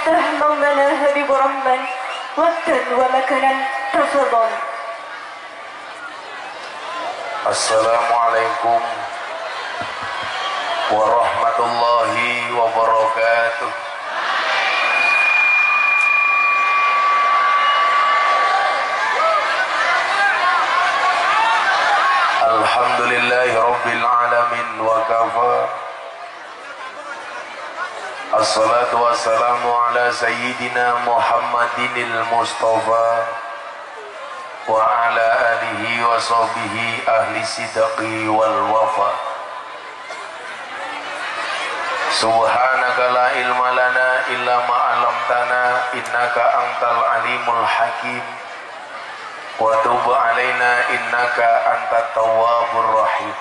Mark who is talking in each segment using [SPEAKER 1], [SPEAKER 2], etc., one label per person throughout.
[SPEAKER 1] مولانا حبيب الرحمن وقتا ومكانا تفضل.
[SPEAKER 2] Assalamualaikum warahmatullahi wabarakatuh. Alhamdulillahi rabbil alamin wa kafa. Assalatu wassalamu ala sayyidina Muhammadinil Mustafa wa ala alihi wa sahbihi ahli sidqi wal wafa. Subhanaka la ilma lana illa ma 'allamtana innaka antal alimul hakim wa tub alaina innaka antat tawwabur rahim.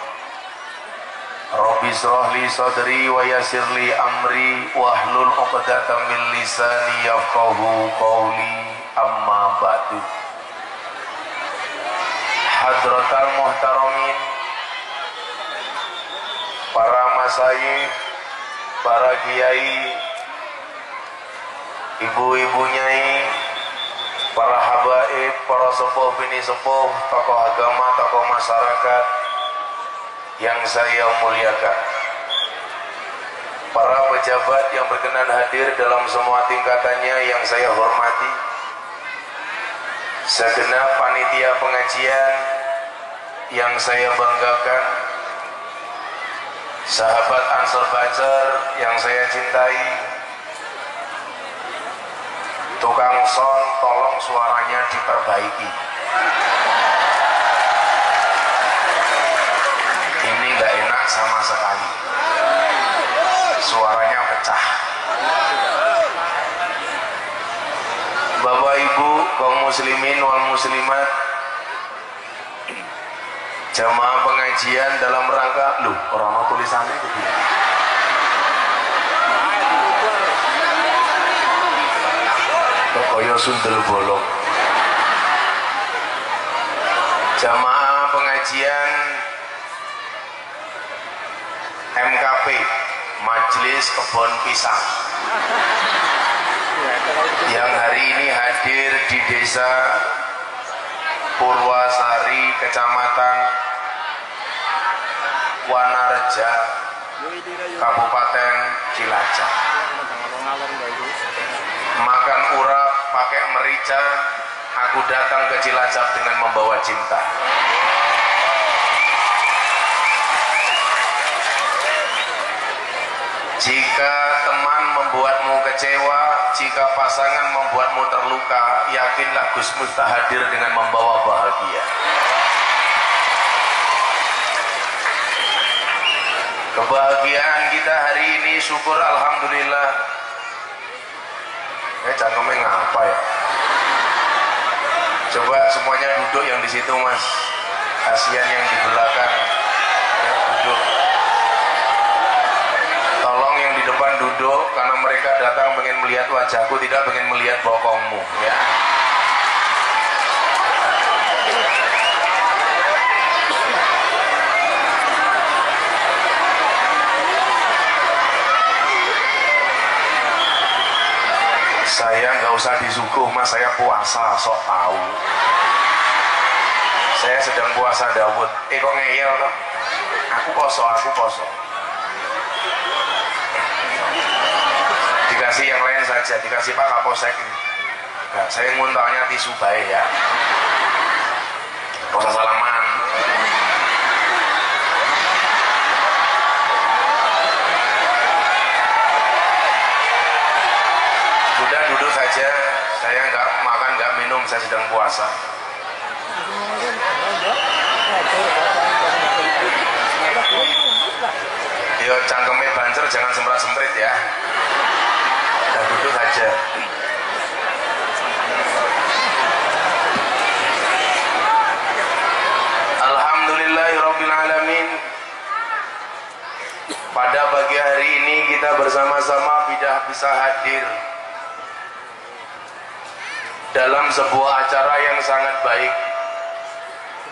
[SPEAKER 2] Rabbi shrah li sadri wa yassir li amri wahlul 'uqdatam min lisani yafqahu qawli, amma ba'du. Hadratal muhtaramin, para masyayikh, para kiai, ibu-ibu nyai, para habaib, para sepuh bini sepuh, tokoh agama, tokoh masyarakat yang saya muliakan, para pejabat yang berkenan hadir dalam semua tingkatannya yang saya hormati, segenap panitia pengajian yang saya banggakan, sahabat Ansor Bajar yang saya cintai, tukang sound tolong suaranya diperbaiki. Ini nggak enak sama sekali, suaranya pecah. Bapak Ibu kaum muslimin wal muslimat, jamaah pengajian dalam rangka orang tulisannya gitu. Kaya sundel bolong. Jamaah pengajian MKP Majelis Kebon Pisang yang hari ini hadir di desa Purwasari, Kecamatan Wanareja, Kabupaten Cilacap. Makan urap pakai merica, aku datang ke Cilacap dengan membawa cinta. Jika teman membuatmu kecewa, jika pasangan membuatmu terluka, yakinlah Gus Miftah hadir dengan membawa bahagia. Kebahagiaan kita hari ini, syukur alhamdulillah. Cangkemnya ngapa ya? Coba semuanya duduk yang di situ, Mas. Kasihan yang di belakang. Ya, duduk. Tolong yang di depan duduk, karena mereka datang pengen melihat wajahku, tidak pengen melihat bokongmu, ya. Saya nggak usah disuguh, Mas, saya puasa, sok tahu. Saya sedang puasa Daud. Kok ngeyel toh? Aku poso. Dikasih yang lain saja, dikasih Pak Kapolsek. Nah, saya nguntanya tisu baik ya. Poso salaman. Sudah duduk saja, saya nggak makan, nggak minum, saya sedang puasa. Yo, cangkemnya bancer, jangan semprat-semprit ya. Sudah duduk saja. Alhamdulillahirabbil alamin. Pada pagi hari ini kita bersama-sama bisa hadir dalam sebuah acara yang sangat baik,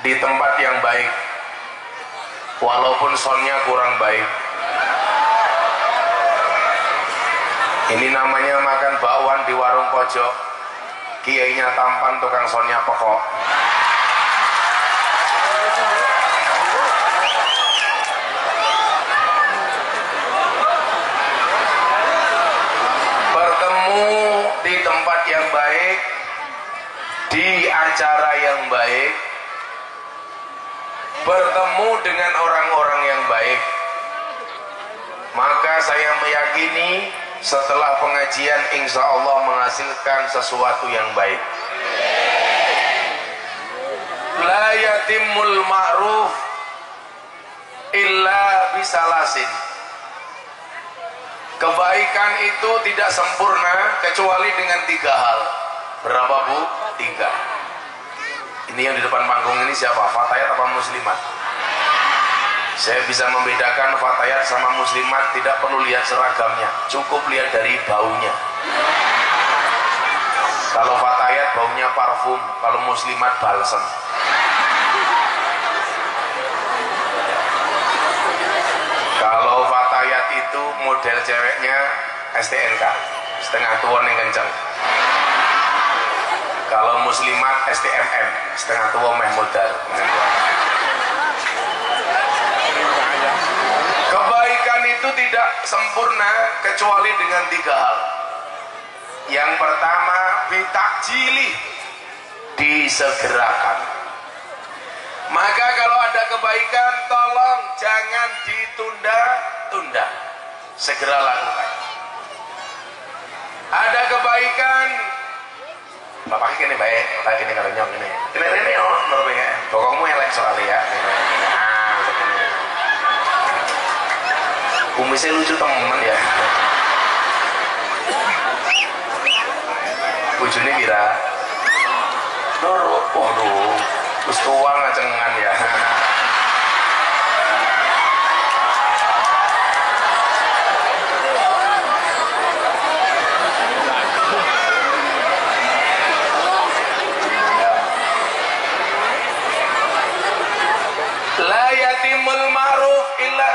[SPEAKER 2] di tempat yang baik, walaupun soundnya kurang baik. Ini namanya makan bakwan di warung pojok. Kiainya tampan, tukang sonnya pekok. Bertemu di tempat yang baik, di acara yang baik, bertemu dengan orang-orang yang baik, maka saya meyakini setelah pengajian insya Allah menghasilkan sesuatu yang baik. La yatimul ma'ruf illa bisalasin. Kebaikan itu tidak sempurna kecuali dengan 3 hal. Berapa Bu? 3. Ini yang di depan panggung ini siapa? Fatayat apa muslimat? Saya bisa membedakan fatayat sama muslimat, tidak perlu lihat seragamnya, cukup lihat dari baunya. Kalau fatayat baunya parfum, kalau muslimat balsem. Kalau fatayat itu model ceweknya STNK, setengah tua yang kenceng. Kalau muslimat STMM, setengah tua meh modal. Kebaikan itu tidak sempurna kecuali dengan 3 hal. Yang pertama, bitakjili, disegerakan. Maka kalau ada kebaikan, tolong jangan ditunda-tunda, segera lakukan. Ada kebaikan, bapak ini baik, bapak ini kalau nyong ini oh, berbeda. Pokokmu elek soalnya ya. Kumisnya lucu temen ya. Bujuni kira Noro, waduh terus tua ngacengan ya. La yatimul ma'ruf illa.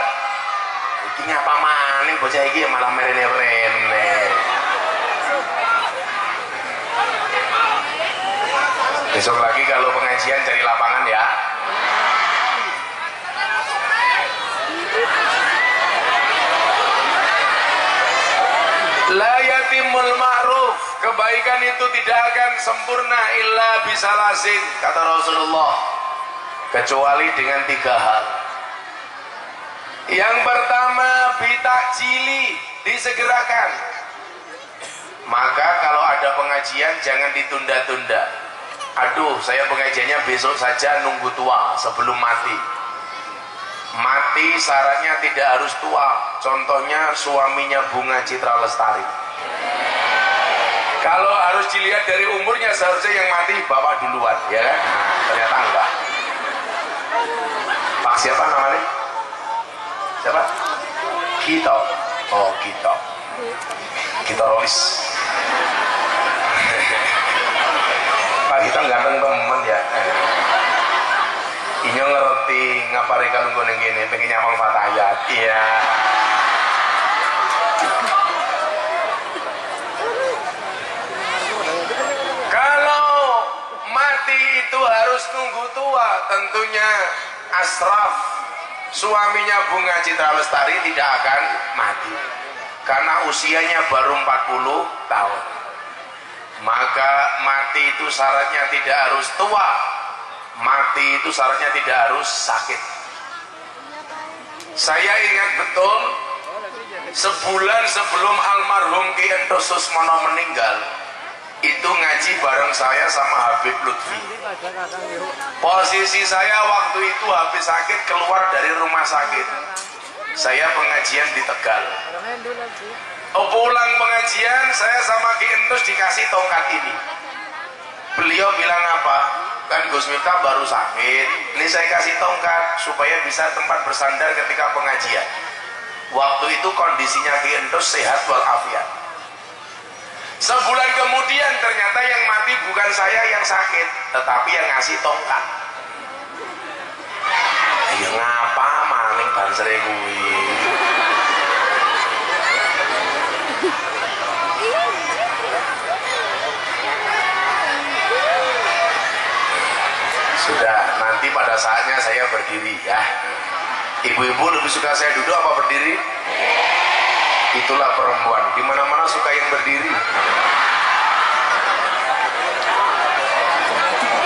[SPEAKER 2] Ini apa maning bocah iki malah merene-rene. Besok lagi kalau pengajian cari lapangan ya. La yatimul ma'ruf, kebaikan itu tidak akan sempurna illa bisalasin, kata Rasulullah, kecuali dengan 3 hal. Yang pertama, bitakjili, disegerakan. Maka kalau ada pengajian jangan ditunda-tunda. Aduh, saya pengajiannya besok saja, nunggu tua sebelum mati. Mati syaratnya tidak harus tua. Contohnya suaminya Bunga Citra Lestari. Kalau harus dilihat dari umurnya seharusnya yang mati bapak duluan, ya kan? Nah, ternyata enggak. Pak siapa namanya? Siapa? Kita. Oh, kita. Kita Rolis. Pak kita ganteng temen ya. Ini ngerti ngapari kalau gue gini pengen nyamang fatayat. Iya. Kalau mati itu harus nunggu tua, tentunya Asraf suaminya Bunga Citra Lestari tidak akan mati karena usianya baru 40 tahun. Maka mati itu syaratnya tidak harus tua, mati itu syaratnya tidak harus sakit. Saya ingat betul sebulan sebelum almarhum Ki Entos Susmono meninggal, itu ngaji bareng saya sama Habib Lutfi. Posisi saya waktu itu habis sakit keluar dari rumah sakit. Saya pengajian di Tegal. Pulang pengajian saya sama Ki Entus dikasih tongkat ini. Beliau bilang apa? Kan Gus Miftah baru sakit. Ini saya kasih tongkat supaya bisa tempat bersandar ketika pengajian. Waktu itu kondisinya Ki Entus sehat walafiat. Sebulan kemudian ternyata yang mati bukan saya yang sakit, tetapi yang ngasih tongkat. Ya ngapa maling bansere kuwi. Nanti pada saatnya saya berdiri ya. Ibu-ibu lebih suka saya duduk apa berdiri? Itulah perempuan, di mana-mana suka yang berdiri.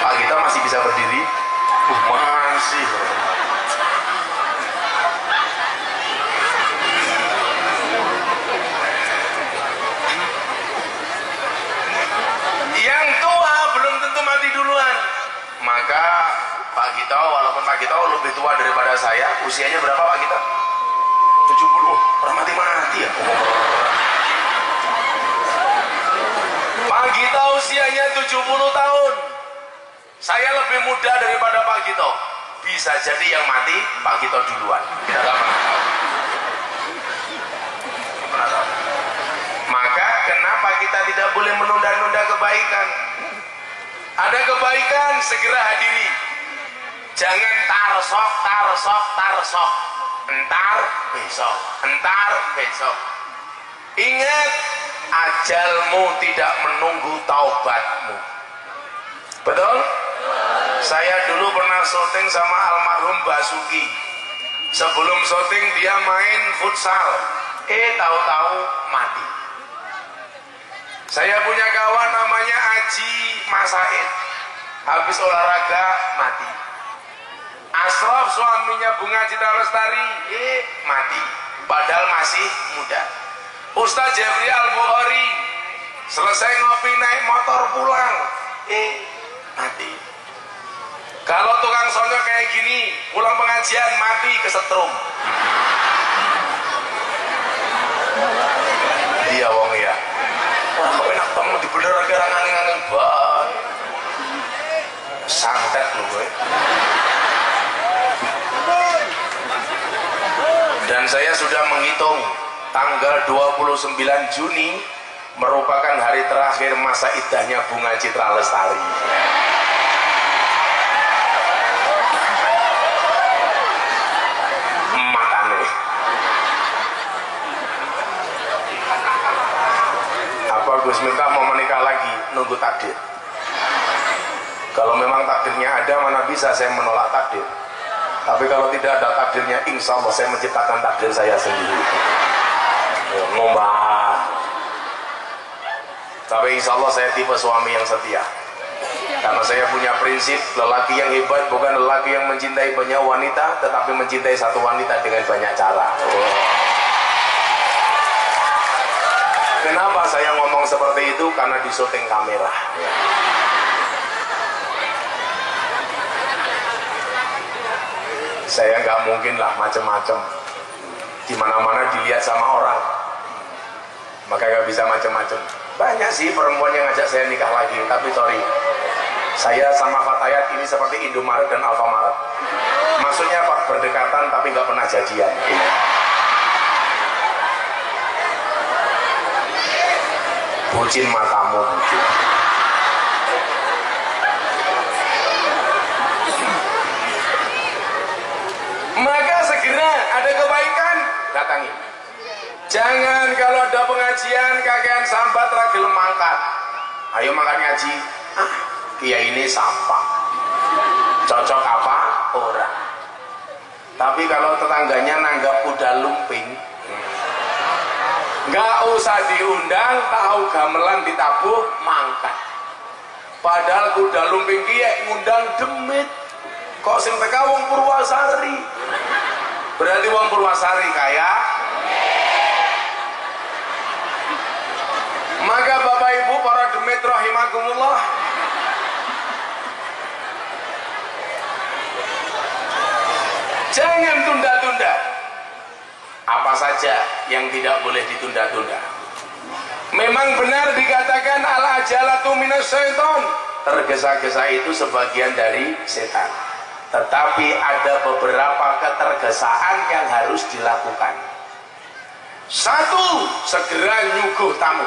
[SPEAKER 2] Pak kita masih bisa berdiri? Masih. Yang tua belum tentu mati duluan. Maka Pak Gito, walaupun Pak Gito lebih tua daripada saya, usianya berapa Pak Gito? 70. Orang mati ya. Pak Gito usianya 70 tahun. Saya lebih muda daripada Pak Gito. Bisa jadi yang mati Pak Gito duluan. Kita nggak pernah tahu. Pernah tahu. Maka kenapa kita tidak boleh menunda-nunda kebaikan? Ada kebaikan segera hadiri. Jangan tarsok. Entar besok. Ingat, ajalmu tidak menunggu taubatmu. Betul? Saya dulu pernah syuting sama almarhum Basuki. Sebelum syuting dia main futsal. Tahu-tahu mati. Saya punya kawan namanya Aji Masaid. Habis olahraga mati. Asraf suaminya Bunga Citra Lestari mati. Padahal masih muda. Ustaz Jeffrey Al-Bukhari selesai ngopi naik motor pulang mati. Kalau tukang sonyo kayak gini pulang pengajian mati kesetrum. Dia wong ya. Wah, enak temu di bener gara ngangin ban. Santet lu gue. Dan saya sudah menghitung tanggal 29 Juni merupakan hari terakhir masa iddahnya Bunga Citra Lestari. Matane. Apa Gus Miftah mau menikah lagi? Nunggu takdir. Kalau memang takdirnya ada, mana bisa saya menolak takdir. Tapi kalau tidak ada takdirnya, insya Allah saya menciptakan takdir saya sendiri. Ngomong. Tapi insya Allah saya tipe suami yang setia. Karena saya punya prinsip, lelaki yang hebat bukan lelaki yang mencintai banyak wanita, tetapi mencintai satu wanita dengan banyak cara. Kenapa saya ngomong seperti itu? Karena di syuting kamera. Saya nggak mungkin lah macem-macem, di mana-mana dilihat sama orang, maka nggak bisa macem-macem. Banyak sih perempuan yang ngajak saya nikah lagi, tapi sorry, saya sama Fatayat ini seperti Indomaret dan Alfamaret. Maksudnya Pak, berdekatan tapi nggak pernah jadian. Bucin matamu, bucin. Maka segera ada kebaikan datangi. Jangan kalau ada pengajian kakean sambat ragil mangkat. Ayo makan ngaji. Kiai ini sampah. Cocok apa? Orang. Tapi kalau tetangganya nanggap kuda lumping, nggak usah diundang, tahu gamelan ditabuh mangkat. Padahal kuda lumping kiai ngundang demit. Kok sing teka wong Purwasari? Berarti wong Purwasari kaya. Maka Bapak Ibu para demit rahimakumullah, jangan tunda-tunda. Apa saja yang tidak boleh ditunda-tunda. Memang benar dikatakan al-ajalatu minas syaiton. Tergesa-gesa itu sebagian dari setan. Tetapi ada beberapa ketergesaan yang harus dilakukan. Satu, segera nyuguh tamu.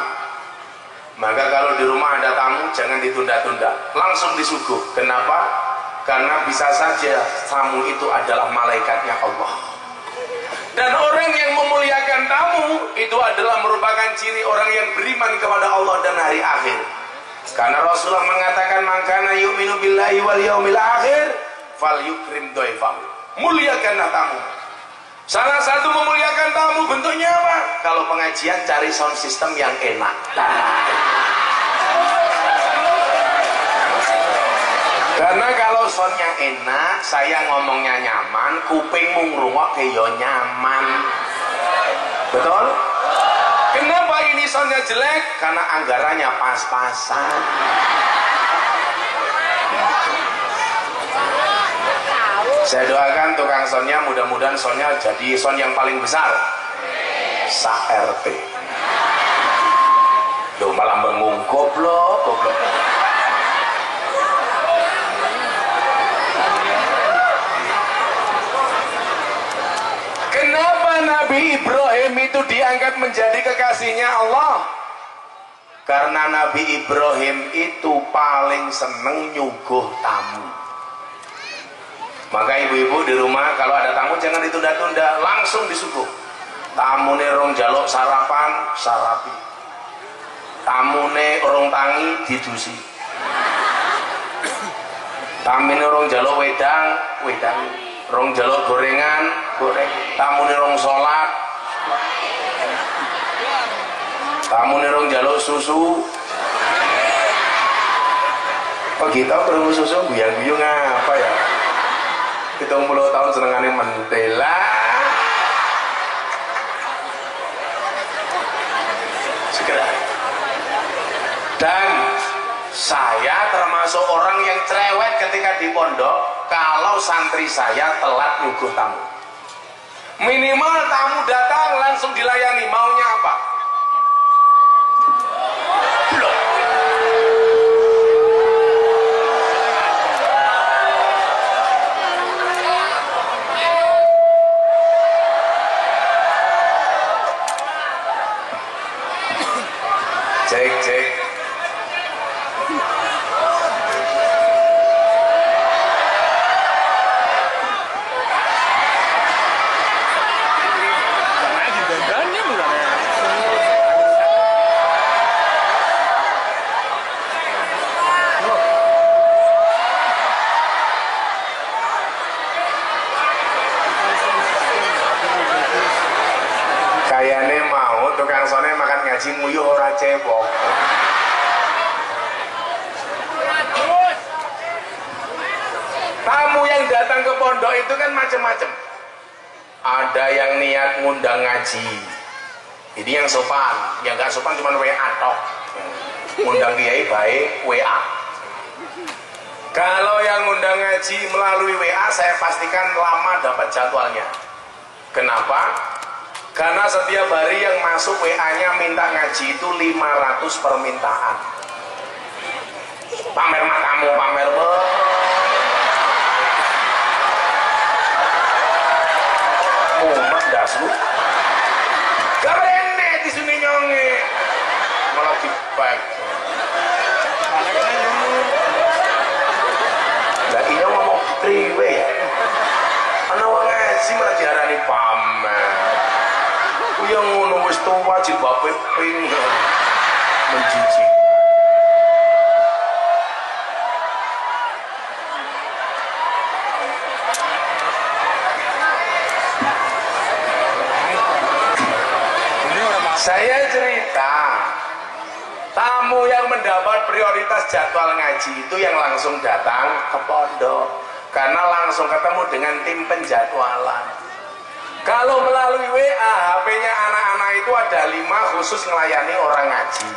[SPEAKER 2] Maka kalau di rumah ada tamu, jangan ditunda-tunda, langsung disuguh. Kenapa? Karena bisa saja tamu itu adalah malaikatnya Allah. Dan orang yang memuliakan tamu itu adalah merupakan ciri orang yang beriman kepada Allah dan hari akhir. Karena Rasulullah mengatakan, "Man kana yu'minu billahi wal yaumil akhir fal yukrim doifahu. Muliakanlah tamu. Salah satu memuliakan tamu bentuknya apa? Kalau pengajian cari sound system yang enak. Karena kalau soundnya enak, saya ngomongnya nyaman, kupingmu ngrungokke yo nyaman. Betul? Kenapa ini soundnya jelek? Karena anggarannya pas-pasan. Saya doakan tukang soundnya, mudah-mudahan soundnya jadi sound yang paling besar. Sa-RT. Loh malah bengung, goblok. Kenapa Nabi Ibrahim itu diangkat menjadi kekasihnya Allah? Karena Nabi Ibrahim itu paling seneng nyuguh tamu. Maka ibu-ibu di rumah kalau ada tamu jangan ditunda-tunda, langsung disuguh. Tamu nih rong jaluk sarapan, sarapi. Tamu nih orang tangi, didusi. Tamu nih rong jaluk wedang, wedang. Rong jaluk gorengan, goreng. Tamu nih rong sholat. Tamu nih rong jaluk susu. Oh kita perlu susu guyang-guyung apa ya? 70 tahun senengane mentela. Segera. Dan saya termasuk orang yang cerewet ketika di pondok kalau santri saya telat nyuguh tamu. Minimal tamu datang langsung dilayani, maunya apa? Belum. Cek. Kayane mau tukang sone makan ngaji nguyuh ora cewek. Tamu yang datang ke pondok itu kan macam-macam. Ada yang niat ngundang ngaji. Ini yang sopan, yang gak sopan cuma WA tok. Ngundang kiai baik WA. Kalau yang ngundang ngaji melalui WA saya pastikan lama dapat jadwalnya. Kenapa? Karena setiap hari yang masuk WA-nya minta ngaji itu 500 permintaan. Pamer matamu, pamer mumet dasmu. Gak bener di sini nyonge. Malah dipek. Lah iya ngomong priwe ya. Ana wong ngaji malah diarani pamer. Yang ngono wis tuwa jilbabe ping menjijik. Saya cerita tamu yang mendapat prioritas jadwal ngaji itu yang langsung datang ke pondok karena langsung ketemu dengan tim penjadwalan. Kalau melalui WA, HP-nya anak-anak itu ada 5 khusus melayani orang ngaji.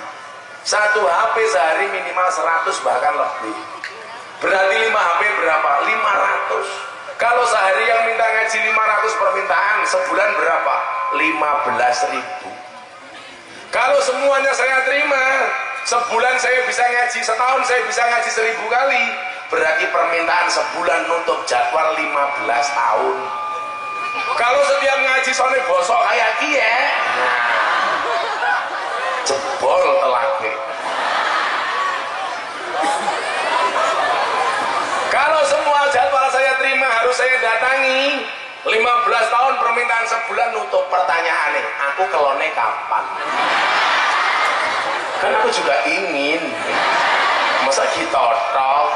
[SPEAKER 2] Satu HP sehari minimal 100 bahkan lebih. Berarti 5 HP berapa? 500. Kalau sehari yang minta ngaji 500 permintaan, sebulan berapa? 15.000. Kalau semuanya saya terima, sebulan saya bisa ngaji, setahun saya bisa ngaji 1000 kali. Berarti permintaan sebulan nutup jadwal 15 tahun. Kalau setiap ngaji soalnya bosok kayak kie, jebol telake. Kalau semua jadwal saya terima harus saya datangi, 15 tahun permintaan sebulan nutup. Pertanyaannya, aku kelone kapan? Kan aku juga ingin. Masa kita tok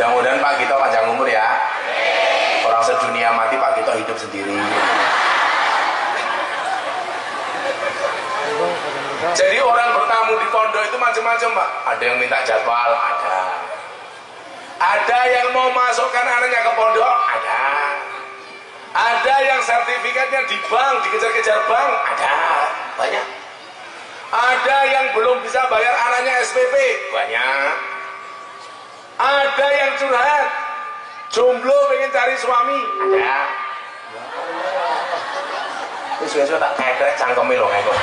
[SPEAKER 2] Mudah-mudahan Pak Gito panjang umur ya. Orang sedunia mati, Pak Gito hidup sendiri. Jadi orang bertamu di pondok itu macam-macam Pak. Ada yang minta jadwal, ada. Ada yang mau masukkan anaknya ke pondok, ada. Ada yang sertifikatnya di bank, dikejar-kejar bank, ada. Banyak. Ada yang belum bisa bayar anaknya SPP, banyak. Ada yang curhat, jomblo pengen cari suami, ada. Ini suwe-suwe tak kekrek cangkeme lho ngekok.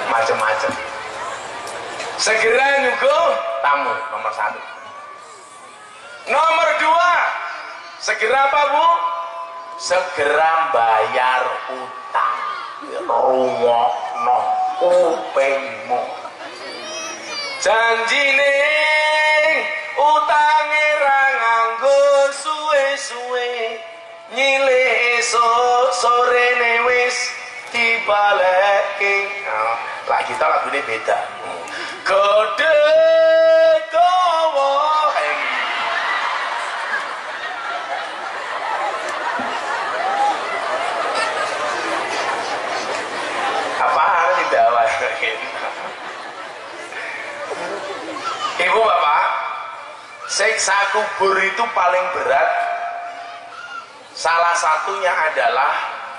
[SPEAKER 2] Macam-macam. Segera nyuguh tamu nomor 1. Nomor 2, segera apa Bu? Segera bayar utang. Rungokno kupingmu. Janjine utange ra nganggo suwe-suwe, nyilih esuk sorene wis dibalekke. Lah kita lagune beda. Gede dawa apaan di dawa. Ibu bapak, siksa kubur itu paling berat. Salah satunya adalah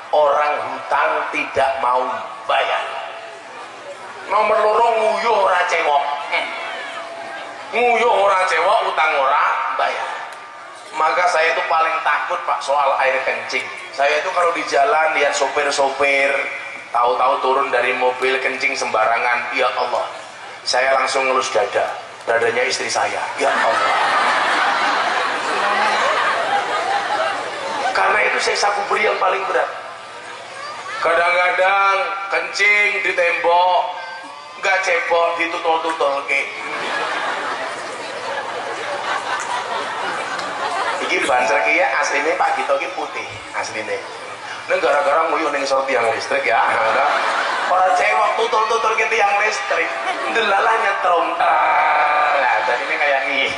[SPEAKER 2] orang hutang tidak mau bayar. Nomor loro nguyuh ora cewek. Nguyuh ora cewek, utang ora bayar. Maka saya itu paling takut Pak soal air kencing. Saya itu kalau di jalan lihat sopir-sopir tahu-tahu turun dari mobil kencing sembarangan, ya Allah, saya langsung ngelus dadanya istri saya, ya Allah. Karena itu siksa kubur yang paling berat. Kadang-kadang kencing di tembok, nggak cebok ditutul-tutul ke. Iki banser kia aslinya Pak Gito ki putih aslinya. Ini gara-gara nguyuh ning isor tiang listrik ya. Orang cewek tutul-tutul ke tiang listrik, delalah nyetrum. Nah, jadi ini kayak nih.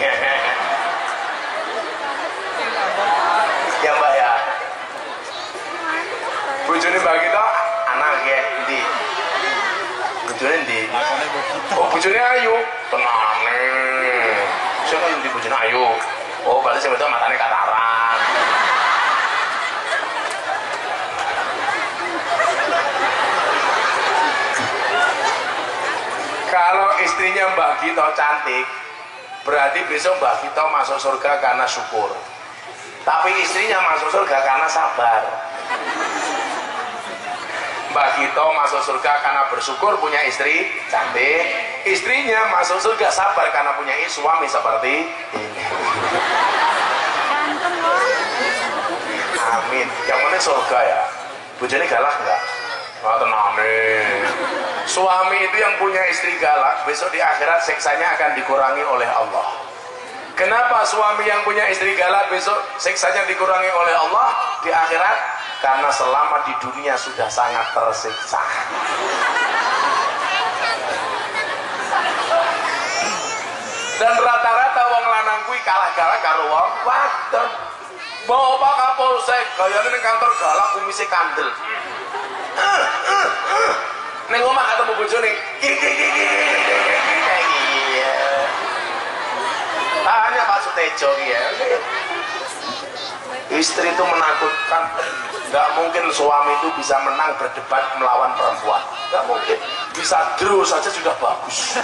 [SPEAKER 2] Ya Mbak ya. Bojone Mbak Gito anak ya ndi? Bojone ndi? Oh, bojone ayu. Tenane. Siapa yang di bojone ayu? Oh, berarti sebetulnya matanya katarak. Kalau istrinya Mbak Gito cantik, berarti besok Mbak Gito masuk surga karena syukur. Tapi istrinya masuk surga karena sabar. Mbak Gito masuk surga karena bersyukur punya istri cantik. Istrinya masuk surga sabar karena punya suami seperti ini. Amin. Yang penting surga ya. Bojone galak enggak? Oh, tenang nih. Suami itu yang punya istri galak, besok di akhirat siksanya akan dikurangi oleh Allah. Kenapa suami yang punya istri galak besok siksanya dikurangi oleh Allah di akhirat? Karena selama di dunia sudah sangat tersiksa. Dan rata-rata wong lanang kuwi kalah galak karo wong wadon. Bapak Kapolsek gayane ning kantor galak kumise kandel. Neng omah ketemu bojone. Tanya Pak Sutejo ya. Istri itu menakutkan. Gak mungkin suami itu bisa menang berdebat melawan perempuan. Gak mungkin. Bisa draw saja sudah bagus.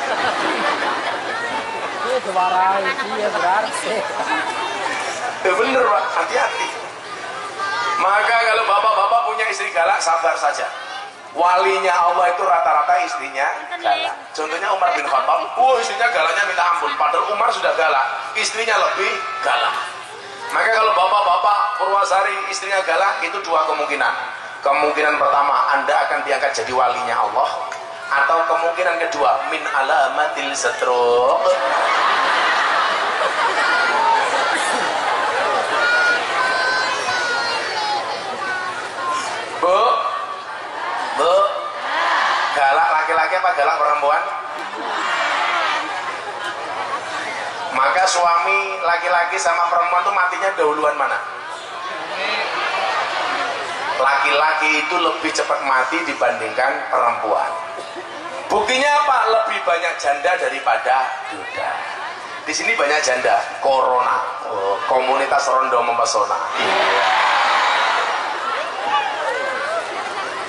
[SPEAKER 2] Ya bener Pak, hati-hati. Maka kalau bapak-bapak punya istri galak, sabar saja. Walinya Allah itu rata-rata istrinya galak. Contohnya Umar bin Khattab, istrinya galaknya minta ampun. Padahal Umar sudah galak, istrinya lebih galak. Maka kalau bapak-bapak Purwasari istrinya galak, itu dua kemungkinan. Kemungkinan pertama, Anda akan diangkat jadi walinya Allah. Atau kemungkinan kedua, min alamatil stroke. Bu, galak laki-laki apa galak perempuan? Maka suami laki-laki sama perempuan tuh matinya dahuluan mana? Laki-laki itu lebih cepat mati dibandingkan perempuan. Buktinya apa? Lebih banyak janda daripada duda. Di sini banyak janda. Corona, komunitas rondo mempesona.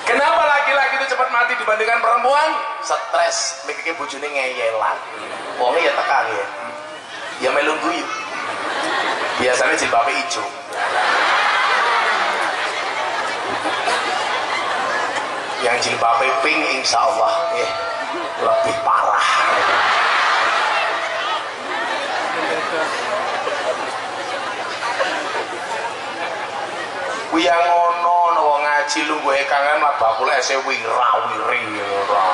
[SPEAKER 2] Kenapa laki-laki itu cepat mati dibandingkan perempuan? Stres, mikirnya bojone ngeyelan. Wongnya ya tekan ya. Ya melu guyu. Biasanya jilbabnya hijau. Yang jilbabnya pink insya Allah lebih parah. Kuya ngono wong ngaji lu gue kangen lah bakul ese wira-wiri ora.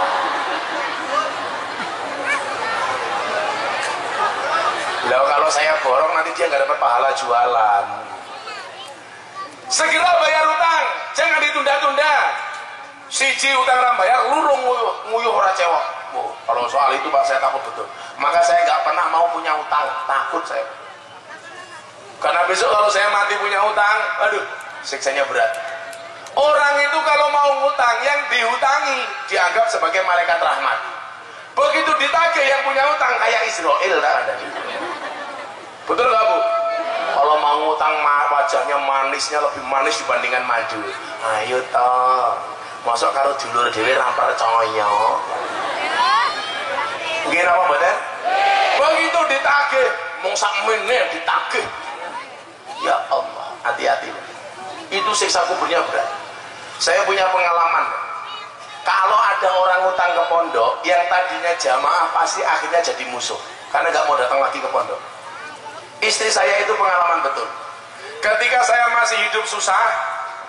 [SPEAKER 2] Lah kalau saya borong nanti dia nggak dapat pahala jualan. Segera bayar utang, jangan ditunda-tunda. Siji utang ora bayar, lurung nguyuh ora cewek. Oh, kalau soal itu Pak saya takut betul. Maka saya nggak pernah mau punya utang, takut saya. Karena besok kalau saya mati punya utang, aduh, siksanya berat. Orang itu kalau mau utang, yang dihutangi dianggap sebagai malaikat rahmat. Begitu ditagih yang punya utang kayak Israel tak ada. Betul nggak Bu? Kalau mau utang wajahnya manisnya lebih manis dibandingkan madu. Ayo toh, masuk karo dulur dhewe ra percaya. Nggih napa mboten? Begitu ditagih, mung sak meneh ditagih. Ya Allah, hati-hati. Itu siksa kuburnya berat. Saya punya pengalaman. Kalau ada orang utang ke pondok yang tadinya jamaah pasti akhirnya jadi musuh karena nggak mau datang lagi ke pondok. Istri saya itu pengalaman betul. Ketika saya masih hidup susah,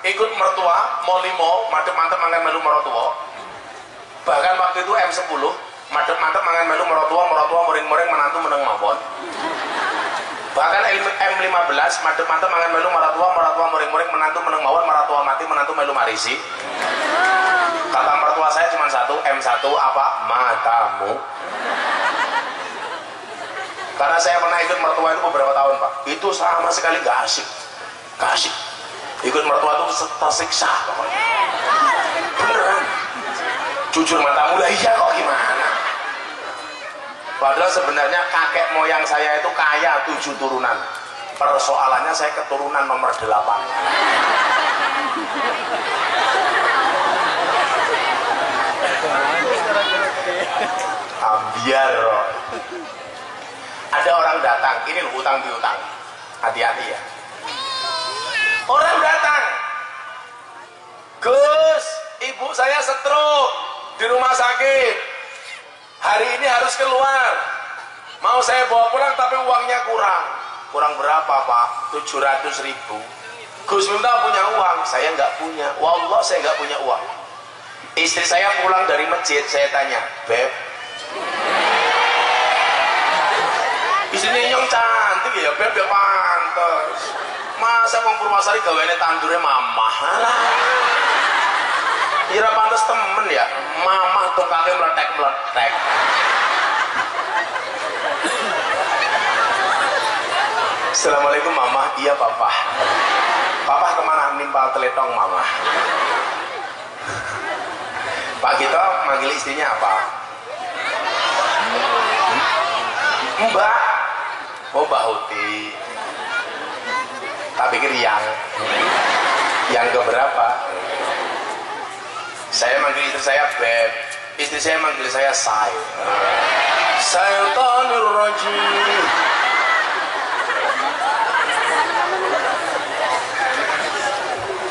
[SPEAKER 2] ikut mertua, mau limo, madep-madep mangan melu mertua. Bahkan waktu itu M10, madep-madep mangan melu mertua, muring-muring menantu meneng mawon. Bahkan M15, madep-madep mangan melu mertua, muring-muring menantu meneng mawon, mertua mati, menantu melu marisi. Kata mertua saya cuma satu, M1 apa? Matamu. Karena saya pernah ikut mertua itu beberapa tahun Pak. Itu sama sekali gak asik. Gak asik. Ikut mertua itu tersiksa pokoknya. Beneran. Jujur matamu lah iya kok gimana. Padahal sebenarnya kakek moyang saya itu kaya 7 turunan. Persoalannya saya keturunan nomor 8. Ambiar. Ada orang datang, ini loh utang piutang. Hati-hati ya. Orang datang, Gus, ibu saya stroke di rumah sakit. Hari ini harus keluar. Mau saya bawa pulang tapi uangnya kurang. Kurang berapa Pak? 700.000. Gus minta punya uang, saya nggak punya. Wallah saya nggak punya uang. Istri saya pulang dari masjid, saya tanya, Beb, istrinya nyong cantik ya, Beb ya pantes. Masa wong Purwasari gaweane tandure mamah. Ira pantes temen ya, mamah tongkake meletek-meletek. Assalamualaikum mamah, iya papa. Papa kemana? Nimpal teletong mamah. Pak Gito manggil istrinya apa? Mbak. Oh Mbak Huti. Tak pikir yang keberapa? Saya manggil istri saya Beb, istri saya manggil saya Say. Syaitanir rajim.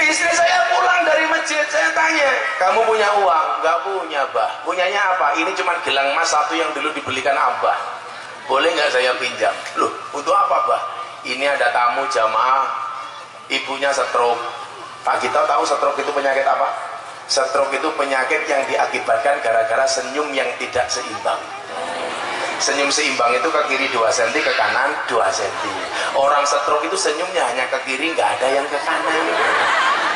[SPEAKER 2] Istri saya pulang dari masjid, saya tanya, kamu punya uang? Gak punya, Bah. Punyanya apa? Ini cuma gelang emas satu yang dulu dibelikan Abah. Boleh nggak saya pinjam? Loh, untuk apa, Bah? Ini ada tamu jamaah, ibunya stroke. Pak Gito tahu stroke itu penyakit apa? Stroke itu penyakit yang diakibatkan gara-gara senyum yang tidak seimbang. Senyum seimbang itu ke kiri 2 cm, ke kanan 2 cm. Orang stroke itu senyumnya hanya ke kiri, nggak ada yang ke kanan.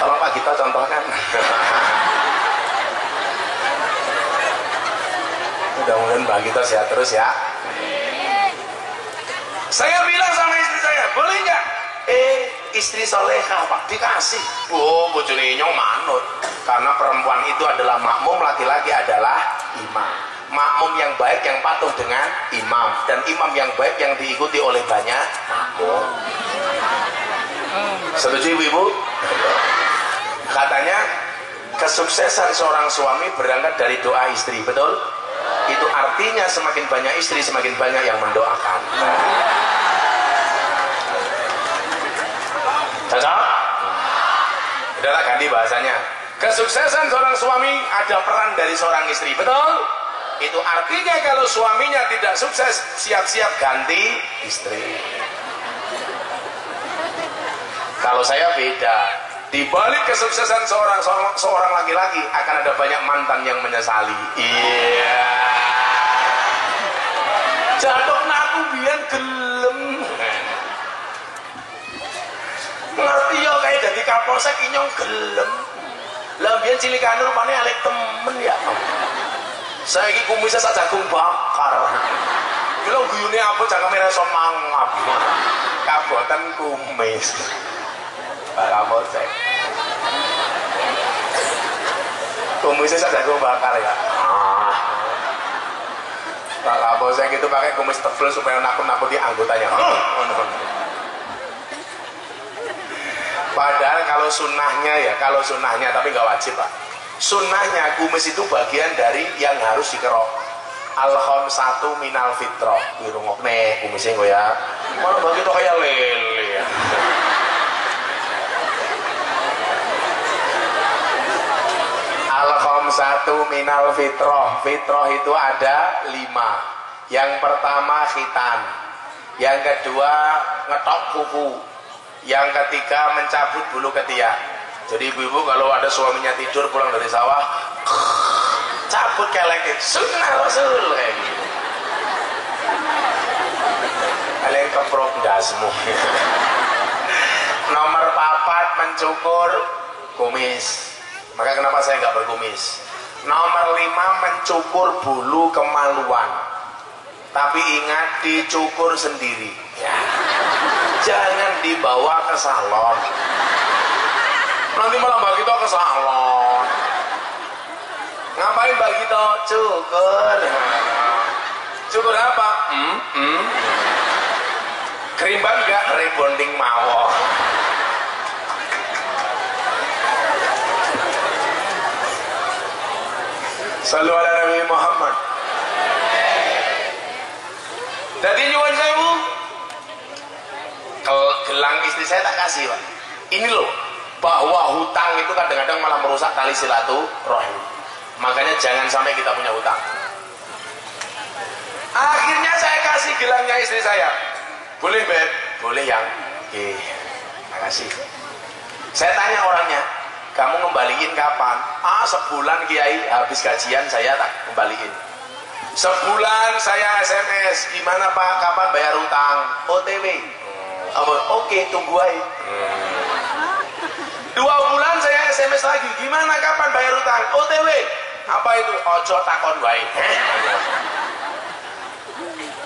[SPEAKER 2] Tolong Pak Gito contohkan. Mudah-mudahan Pak Gito sehat terus ya. Saya bilang sama istri saya, boleh nggak? Istri soleha Pak, dikasih. Bojone nyong manut. Karena perempuan itu adalah makmum, laki-laki adalah imam. Makmum yang baik yang patuh dengan imam, dan imam yang baik yang diikuti oleh banyak makmum. Setuju ibu-ibu? Katanya kesuksesan seorang suami berangkat dari doa istri, betul? Itu artinya semakin banyak istri, semakin banyak yang mendoakan. Cocok? Udahlah, ganti bahasanya. Kesuksesan seorang suami ada peran dari seorang istri, betul? Itu artinya kalau suaminya tidak sukses, siap-siap ganti istri. Kalau saya beda. Di balik kesuksesan seorang laki-laki akan ada banyak mantan yang menyesali. Iya. Jatuh aku biar gelem. Ngerti ya kayak jadi kapolsek inyong gelem. Lah biyen cilikane rupane alek temen ya. Saiki kumisnya sak jagung bakar. Kilo guyune apa cangkeme reso mangap. Kaboten kumis. Pak kapolsek. Kumisnya sak jagung bakar ya. Pak kapolsek itu pakai kumis tebal supaya nakut-nakuti anggotanya. Padahal kalau sunnahnya tapi nggak wajib Pak. Sunnahnya kumis itu bagian dari yang harus dikerok. Al-khamsatu minal fitrah. Wirungokne kumisnya kok ya. Mana begitu kayak lele ya. Al-khamsatu minal fitrah. Fitrah itu ada 5. Yang pertama khitan. Yang kedua ngetok kuku. Yang ketiga mencabut bulu ketiak. Jadi ibu-ibu kalau ada suaminya tidur pulang dari sawah, cabut kelek, sunnah Rasul kayak gitu. Kalian keprok dasmu. Nomor 4 mencukur kumis. Maka kenapa saya nggak berkumis? Nomor 5 mencukur bulu kemaluan. Tapi ingat dicukur sendiri. Ya. Jangan dibawa ke salon. Nanti malah Mbak Gito ke salon. Ngapain Mbak Gito? Cukur. Cukur apa? Kerimbang enggak? Rebonding mawon. Sallu ala Nabi Muhammad. Jadi nyuwun sewu. Gelang istri saya tak kasih Pak. Ini loh, bahwa hutang itu kadang-kadang malah merusak tali silaturahim. Makanya jangan sampai kita punya hutang. Akhirnya saya kasih gelangnya istri saya. Boleh Beb? Boleh yang makasih. Saya tanya orangnya, kamu ngembaliin kapan? Sebulan Kiai, habis gajian saya tak kembaliin. Sebulan saya SMS, gimana Pak, kapan bayar hutang? OTW. Oke, tunggu aja. 2 bulan saya SMS lagi, gimana kapan bayar utang? OTW. Apa itu? Ojo takon wae.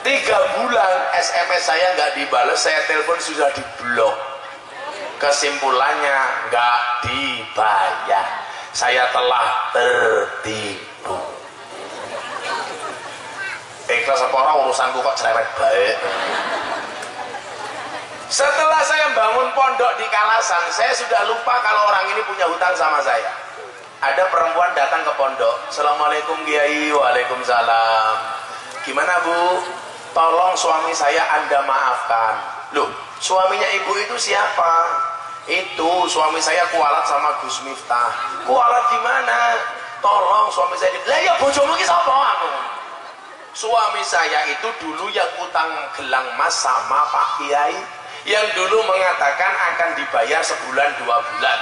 [SPEAKER 2] 3 bulan SMS saya nggak dibalas, saya telepon sudah diblok. Kesimpulannya nggak dibayar. Saya telah tertipu. Ikhlas apa orang urusanku kok cerewet baik. Setelah saya bangun pondok di Kalasan, saya sudah lupa kalau orang ini punya hutang sama saya. Ada perempuan datang ke pondok. Assalamualaikum Kiai. Waalaikumsalam. Gimana Bu? Tolong suami saya Anda maafkan. Loh, suaminya ibu itu siapa? Itu suami saya kualat sama Gus Miftah. Kualat gimana? Tolong suami saya. Lah ya bojomu ki sapa aku? Suami saya itu dulu yang utang gelang emas sama Pak Kiai, yang dulu mengatakan akan dibayar sebulan 2 bulan,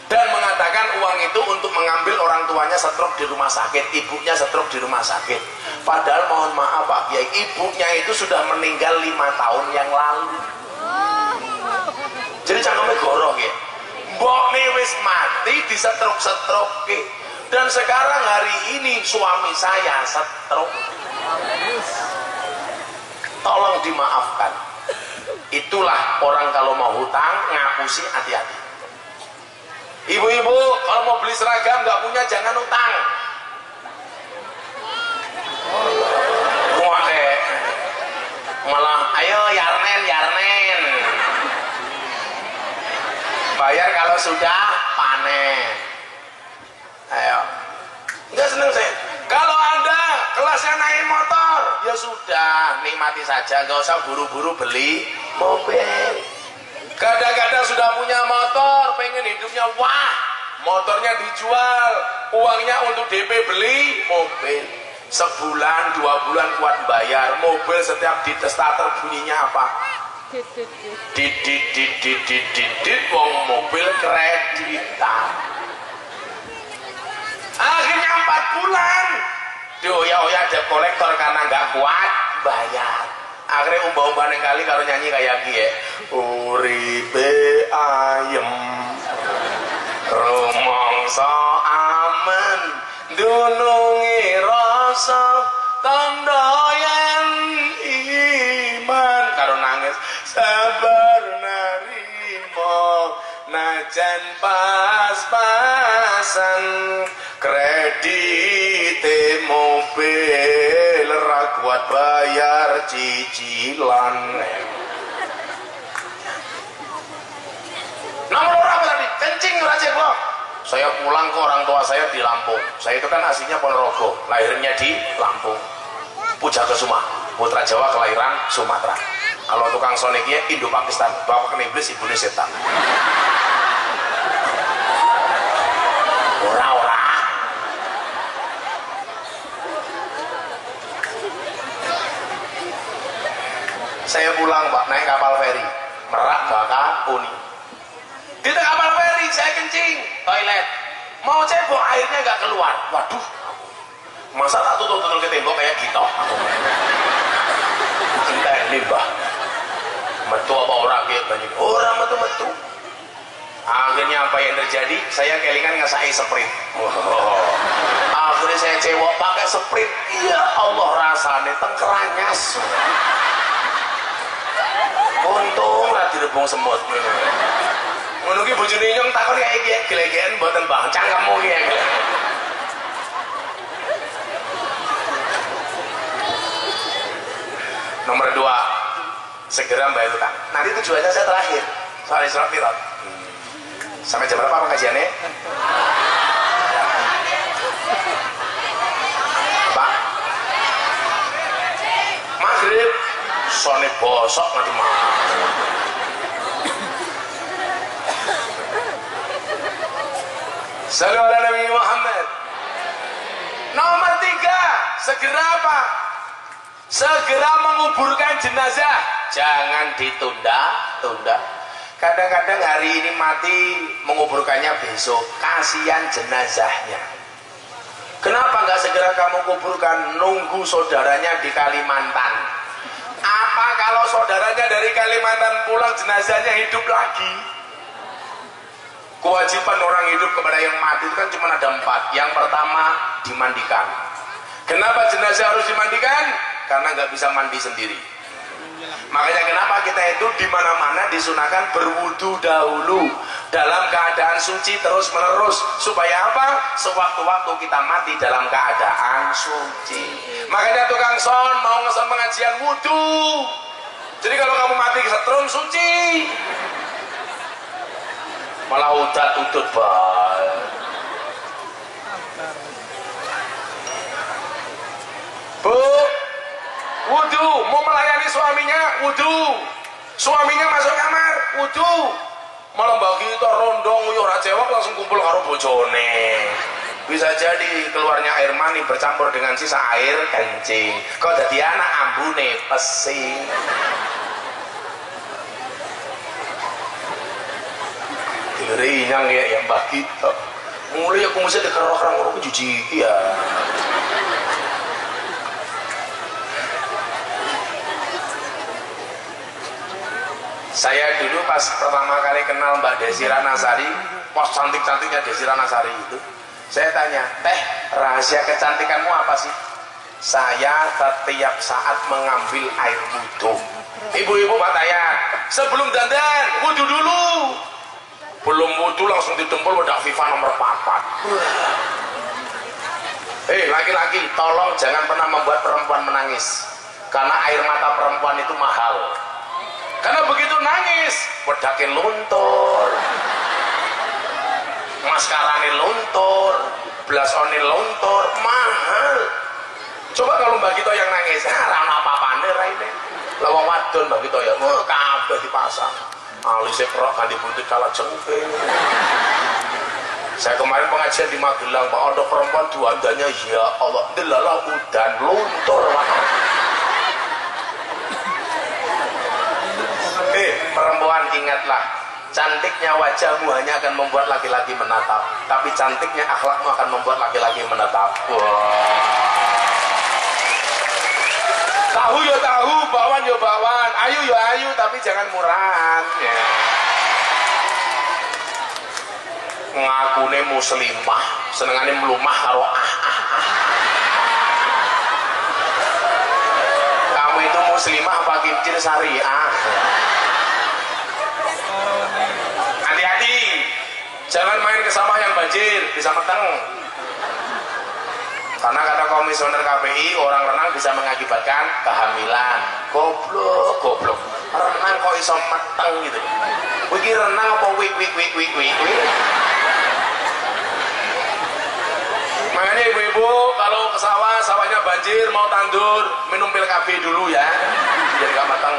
[SPEAKER 2] dan mengatakan uang itu untuk mengambil orang tuanya stroke di rumah sakit, ibunya stroke di rumah sakit. Padahal mohon maaf Pak Kiai, ibunya itu sudah meninggal 5 tahun yang lalu. Jadi cangkeme goroh ya, mbokne wis mati di stroke, dan sekarang hari ini suami saya stroke. Tolong dimaafkan. Itulah orang kalau mau hutang ngapusi, hati-hati. Ibu-ibu kalau mau beli seragam nggak punya jangan hutang. Malah ayo yarnen bayar kalau sudah panen. Ayo, nggak seneng saya. Kalau anda kelasnya naik motor, ya sudah nikmati saja, nggak usah buru-buru beli mobil. Kadang-kadang sudah punya motor, pengen hidupnya wah, motornya dijual, uangnya untuk DP beli mobil. Sebulan 2 bulan kuat bayar. Mobil setiap di starter bunyinya apa? Dit wong mobil kreditan. Akhirnya 4 bulan dioya-oya ada kolektor karena nggak kuat bayar. Akhirnya umbah-umbah yang kali kalau nyanyi kayak gini, uripe ayem rumangsa aman dunungi rasa tanda yen iman karo nangis sabar narimo najan pas-pasan kredite mobil ra kuat bayar cicilan. Nomor berapa tadi? Kencing raja gua. Saya pulang ke orang tua saya di Lampung. Saya itu kan aslinya Ponorogo, lahirnya di Lampung. Pujakusuma, putra Jawa kelahiran Sumatera. Kalau tukang soniknya Indo Pakistan, bapak kena iblis, ibunya setan. Ora. Saya pulang Pak, naik kapal feri Merak Bakahuni. Di kapal feri saya kencing, toilet. Mau cebok airnya nggak keluar. Waduh, masa tak tutup ke tembok kayak gitu? Entah ini Mbah. Metu apa orang kayak banyak orang metu. Akhirnya apa yang terjadi? Saya kelingan ngasai sprint. Akhirnya saya cebok pakai sprint. Ya Allah rasanya tengkeranyas. Untung lah direbung semut. Menunggu bojone nyong takon kayak iki gelegean mboten Bang, cangkemmu iki. Nomor 2, segera bayar utang. Nanti tujuannya saya terakhir. Soal Isra Mi'raj. Sampai jam berapa pengajiannya? Pak? Maghrib. Sone bosok nanti malam. Sallu ala Nabi Muhammad. Nomor 3, segera apa? Segera menguburkan jenazah. Jangan ditunda-tunda. Kadang-kadang hari ini mati, menguburkannya besok. Kasihan jenazahnya. Kenapa nggak segera kamu kuburkan? Nunggu saudaranya di Kalimantan. Apa kalau saudaranya dari Kalimantan pulang jenazahnya hidup lagi? Kewajiban orang hidup kepada yang mati itu kan cuma ada 4. Yang pertama, dimandikan. Kenapa jenazah harus dimandikan? Karena nggak bisa mandi sendiri. Makanya kenapa kita itu di mana-mana disunahkan berwudu dahulu dalam keadaan suci terus menerus, supaya apa? Sewaktu-waktu kita mati dalam keadaan suci. Makanya tukang son mau ngeson pengajian wudu. Jadi kalau kamu mati kesetrum suci. Malah udat-udut bae. Bu, wudu, mau melayani suaminya, wudu. Suaminya masuk kamar, wudu. Malah bagi itu rondong uyuh ra cewek langsung kumpul karo bojone. Bisa jadi keluarnya air mani bercampur dengan sisa air kencing. Kok dadi anak ambune pesing. Rinyang ya yang bagi mulai aku mesti dikerok orang aku jijik ya. Saya dulu pas pertama kali kenal Mbak Desira Nasari, pos cantik-cantiknya Desira Nasari itu, saya tanya, teh rahasia kecantikanmu apa sih? Saya setiap saat mengambil air wudhu. Ibu-ibu Pak Tayat, sebelum dandan wudu dulu. Belum wudu langsung didempul wadah FIFA nomor 4. Laki-laki, tolong jangan pernah membuat perempuan menangis, karena air mata perempuan itu mahal. Karena begitu nangis wedake luntur, maskarane luntur, blasone luntur, mahal. Coba kalau Mbak Gito yang nangis, rana apa-apane raine. Lah wong wadon Mbak Gito ya kabeh dipasang. Alise krok ganti putih kalah jengking. Saya kemarin pengajian di Magelang, Pak, ada perempuan duandanya, ya Allah, delalah udan luntur. Perempuan ingatlah, cantiknya wajahmu hanya akan membuat laki-laki menatap, tapi cantiknya akhlakmu akan membuat laki-laki menatap. Tahu ya tahu, bawan ya bawan, ayu ya ayu, tapi jangan murahan. Ngakune muslimah, senengane melumah karo Kamu itu muslimah apa kincir syariah? Hati-hati, jangan main ke sawah yang banjir, bisa meteng. Karena kata komisioner KPI, orang renang bisa mengakibatkan kehamilan. Goblok. Renang kok iso meteng gitu. Wiki renang apa wik. Makanya ibu-ibu kalau ke sawah, sawahnya banjir, mau tandur, minum pil KB dulu ya, biar gak matang.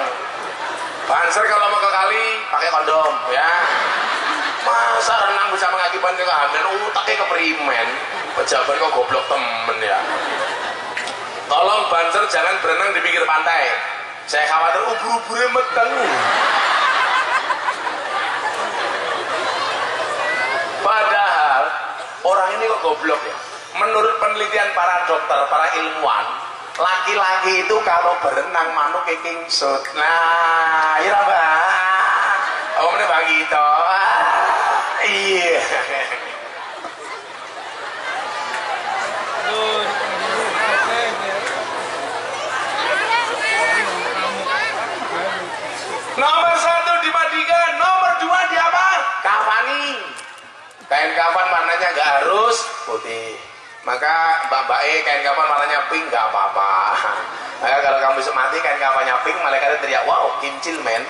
[SPEAKER 2] Banser kalau mau ke kali, pakai kondom ya. Masa renang bisa mengakibatkan kehamilan, utaknya keprimen. Pejabat kok goblok temen ya. Tolong Banser jangan berenang di pinggir pantai. Saya khawatir ubur-uburnya meteng. Padahal orang ini kok goblok ya. Menurut penelitian para dokter, para ilmuwan, laki-laki itu kalau berenang manuk kingsut. Nah, iya Mbak. Oh, ini bagi itu. Iya. Nomor 1 dimandikan, nomor 2 di apa? Kafani. Kain kafan warnanya nggak harus putih. Maka mbak kain kafan warnanya pink nggak apa-apa. Maka kalau kamu besok mati kain kafannya pink, malaikatnya teriak, wow, kincil men.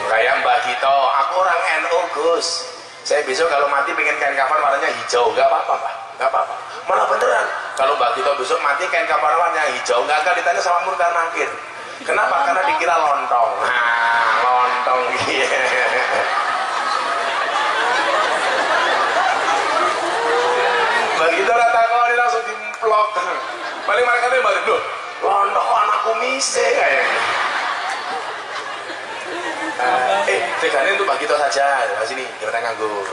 [SPEAKER 2] Kayak Mbak Gito, aku orang NU Gus. Saya besok kalau mati pengen kain kafan warnanya hijau, nggak apa-apa Pak, nggak apa-apa. Malah beneran, kalau Mbak Gito besok mati kain kafan warnanya hijau, nggak akan ditanya sama Munkar Nakir. Kenapa? Karena dikira lontong. Nah, lontong iya. Mbak Gito rata kalau ini langsung dimplok. Paling mereka tuh balik, loh, lontong anakku mise kayaknya. Tegane untuk Mbak Gito saja, di sini kita nganggur.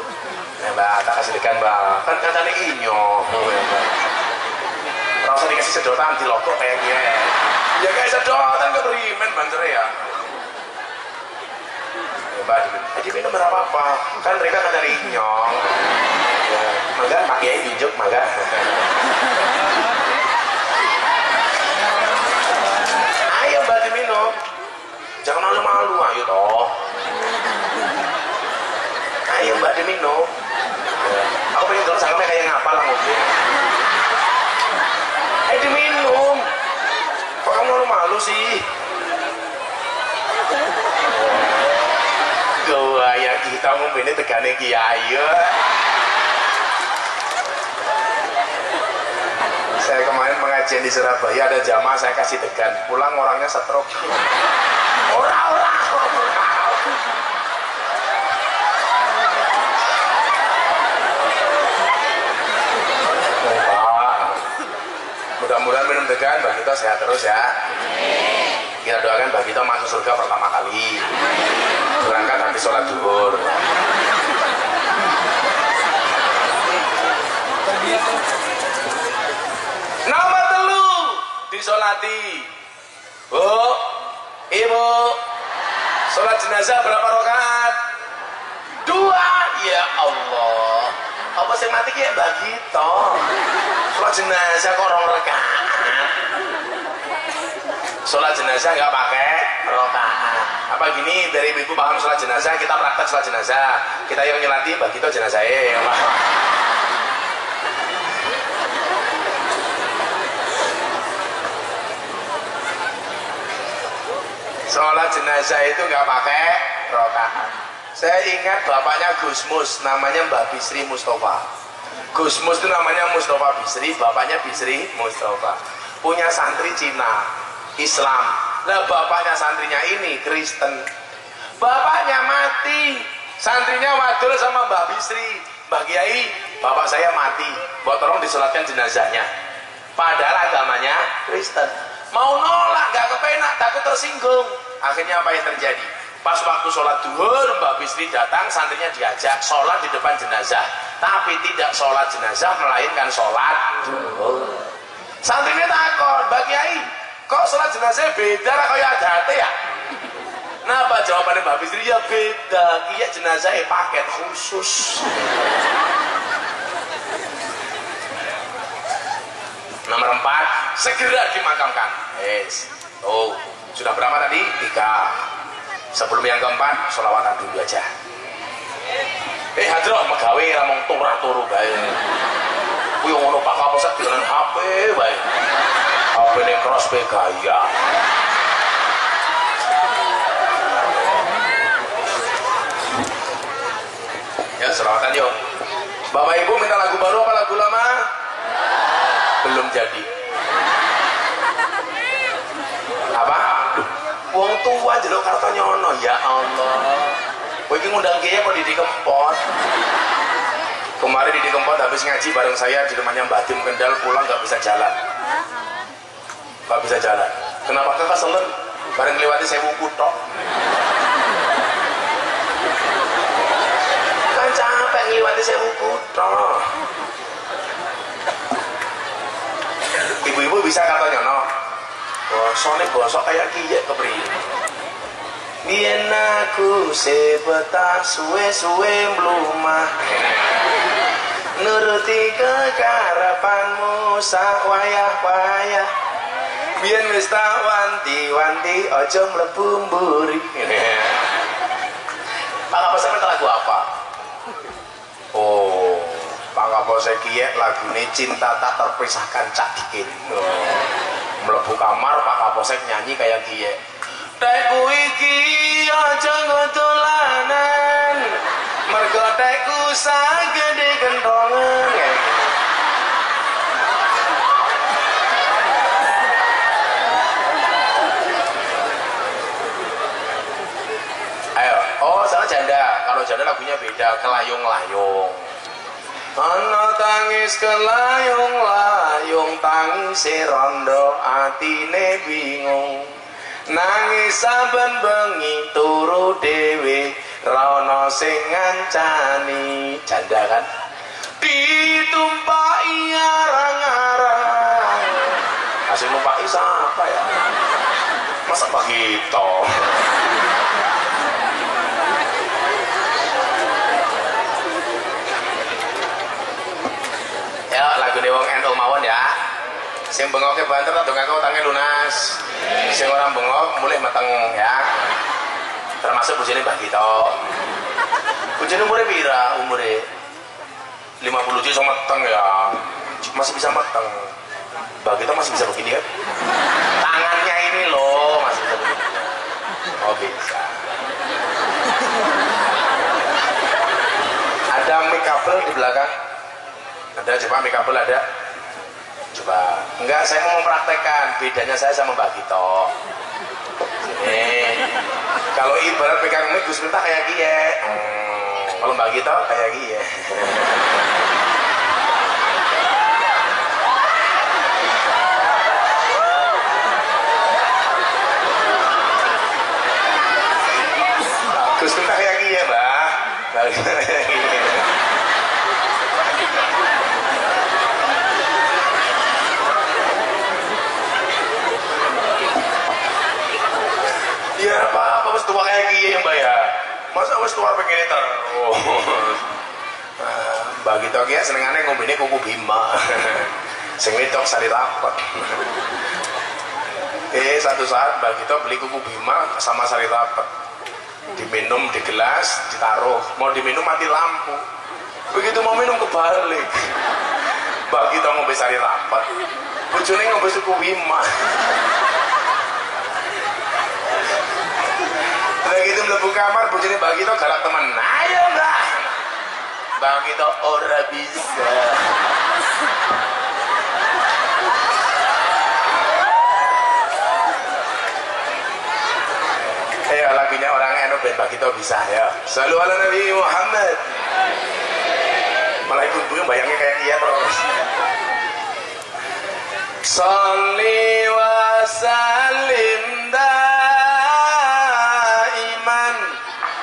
[SPEAKER 2] Nah, Mbak, tak kasih degan Mbak. Kan katanya inyo. Rasa dikasih sedotan di logo kayak gini. Ya kayak sedotan keberimen Banser ya. Mbak, jadi minum berapa-apa. Kan mereka kan dari inyong. Ya, maka pakai tunjuk maka. Ayo Mbak diminum. Jangan malu-malu, ayo toh. Ayo Mbak diminum. Aku pengen kalau sanggupnya kayak ngapa lah mobil. Diminum. Kok kamu malu-malu sih? Gaya kita ngomong ini tegane kiai. Saya kemarin pengajian di Surabaya, ada jamaah saya kasih degan, pulang orangnya stroke. Ora. Mudah-mudahan minum degan Mbak Gito sehat terus ya. Kita doakan Mbak Gito masuk surga pertama kali, berangkat habis sholat zuhur. Nomor 3 disolati. Bu, ibu, sholat jenazah berapa rakaat? 2. Ya Allah, Apa sing mati ki Mbah Gito? Sholat jenazah kok 2 rakaat. Sholat jenazah nggak pakai rakaat. Apa gini, dari ibu paham sholat jenazah, kita praktek sholat jenazah. Kita yang nyelati Mbah Gito jenazahnya. Sholat jenazah itu nggak pakai rakaat. Saya ingat bapaknya Gus Mus, namanya Mbah Bisri Mustafa. Gus Mus itu namanya Mustafa Bisri, bapaknya Bisri Mustafa. Punya santri Cina, Islam. Nah bapaknya santrinya ini Kristen. Bapaknya mati, santrinya wadul sama Mbah Bisri. Mbah Kiai, bapak saya mati, buat tolong disolatkan jenazahnya. Padahal agamanya Kristen. Mau nolak, gak kepenak, takut tersinggung. Akhirnya apa yang terjadi? Pas waktu sholat duhur, Mbak Bisri datang, santrinya diajak sholat di depan jenazah. Tapi tidak sholat jenazah, melainkan sholat duhur. Santrinya takut, Mbak Kiai, kok sholat jenazah beda kayak ada ya? Nah, apa jawabannya Mbak Bisri? Ya beda, iya jenazahnya paket khusus. Nomor 4, segera dimakamkan. Yes. Oh, sudah berapa tadi? 3. Sebelum yang keempat, sholawatan dulu aja. Hadroh, megawe ramong turah turu bae. Kuwi ngono Pak Kapolsek dengan HP bae. HP ne cross bae gaya. Ya, sholawatan yuk. Bapak Ibu minta lagu baru apa lagu lama? Belum jadi. Apa? Wong tua jeluk kartu nyono, ya Allah. Kowe iki ngundang kiye apa Didi Kempot? Kemarin Didi Kempot habis ngaji bareng saya di rumahnya Mbah Dim Kendal, pulang gak bisa jalan. Gak bisa jalan. Kenapa kakak selen? Bareng lewati Sewu Kutok. Kan capek ngliwati Sewu Kutok. Ibu-ibu bisa kata nyono. Bosone bosok kayak kiye kepriye. Biyen aku sebetah suwe-suwe mlumah. Nuruti kekarepanmu sak wayah-wayah. Biyen wis tak wanti-wanti aja mlebu mburi. Pak Kapolsek minta lagu apa? Oh, Pak Kapolsek kiye lagune Cinta Tak Terpisahkan Cak Dikin. Mlebu kamar Pak Kapolsek nyanyi kayak kiye. Tekku iki aja ngotolanan, mergo tekku sagede kentongan. Ayo, oh salah janda. Kalau janda lagunya beda, kelayung-layung. Ana tangis kelayung-layung, tangis rondo atine bingung. Nangis saben bengi turu dhewe, ra ana sing ngancani. Janda kan? Ditumpaki arang-arang. Asing numpaki siapa ya? Masa begitu? Ya lagu wong NU mawon ya. Sing bengoke banter atau ngaku utangnya lunas. Sing orang bengok mulai mateng ya. Termasuk bojone Mbah Gito. Bojone umure pira? Umure 50 juta mateng ya. Masih bisa mateng. Mbah Gito masih bisa begini kan? Tangannya ini loh masih bisa begini. Oh bisa. Ada mic kabel di belakang. Ada coba mic kabel ada. Coba, enggak, saya mau mempraktekkan bedanya saya sama Mbak Gito. Sini, kalau ibarat pegang mic Gus Miftah kayak gie, kalau Mbak Gito kayak gie. Gus Miftah kayak gie, Mbak. Mbak Gito kayak gie. Ya apa wis tua kayak gini Mbak ya. Masa wis tua pengen terus. Bagi tok ya senengane ngombene kuku Bima. Sing wedok sari rapet. Satu saat bagi tok beli kuku Bima sama sari rapet. Diminum di gelas, ditaruh. Mau diminum mati lampu. Begitu mau minum kebalik. Bagi tok ngombe sari rapet. Bojone ngombe suku Bima. Begitu mlebu kamar bojone bagi tok galak temen. Ayo Mbak. Bagi tok ora bisa. Ayo lagunya orang enu ben bagi tok bisa ya. Shallu ala Nabi Muhammad. Malah ibu-ibu bayangnya kayak dia terus. Sholli wa sallim daiman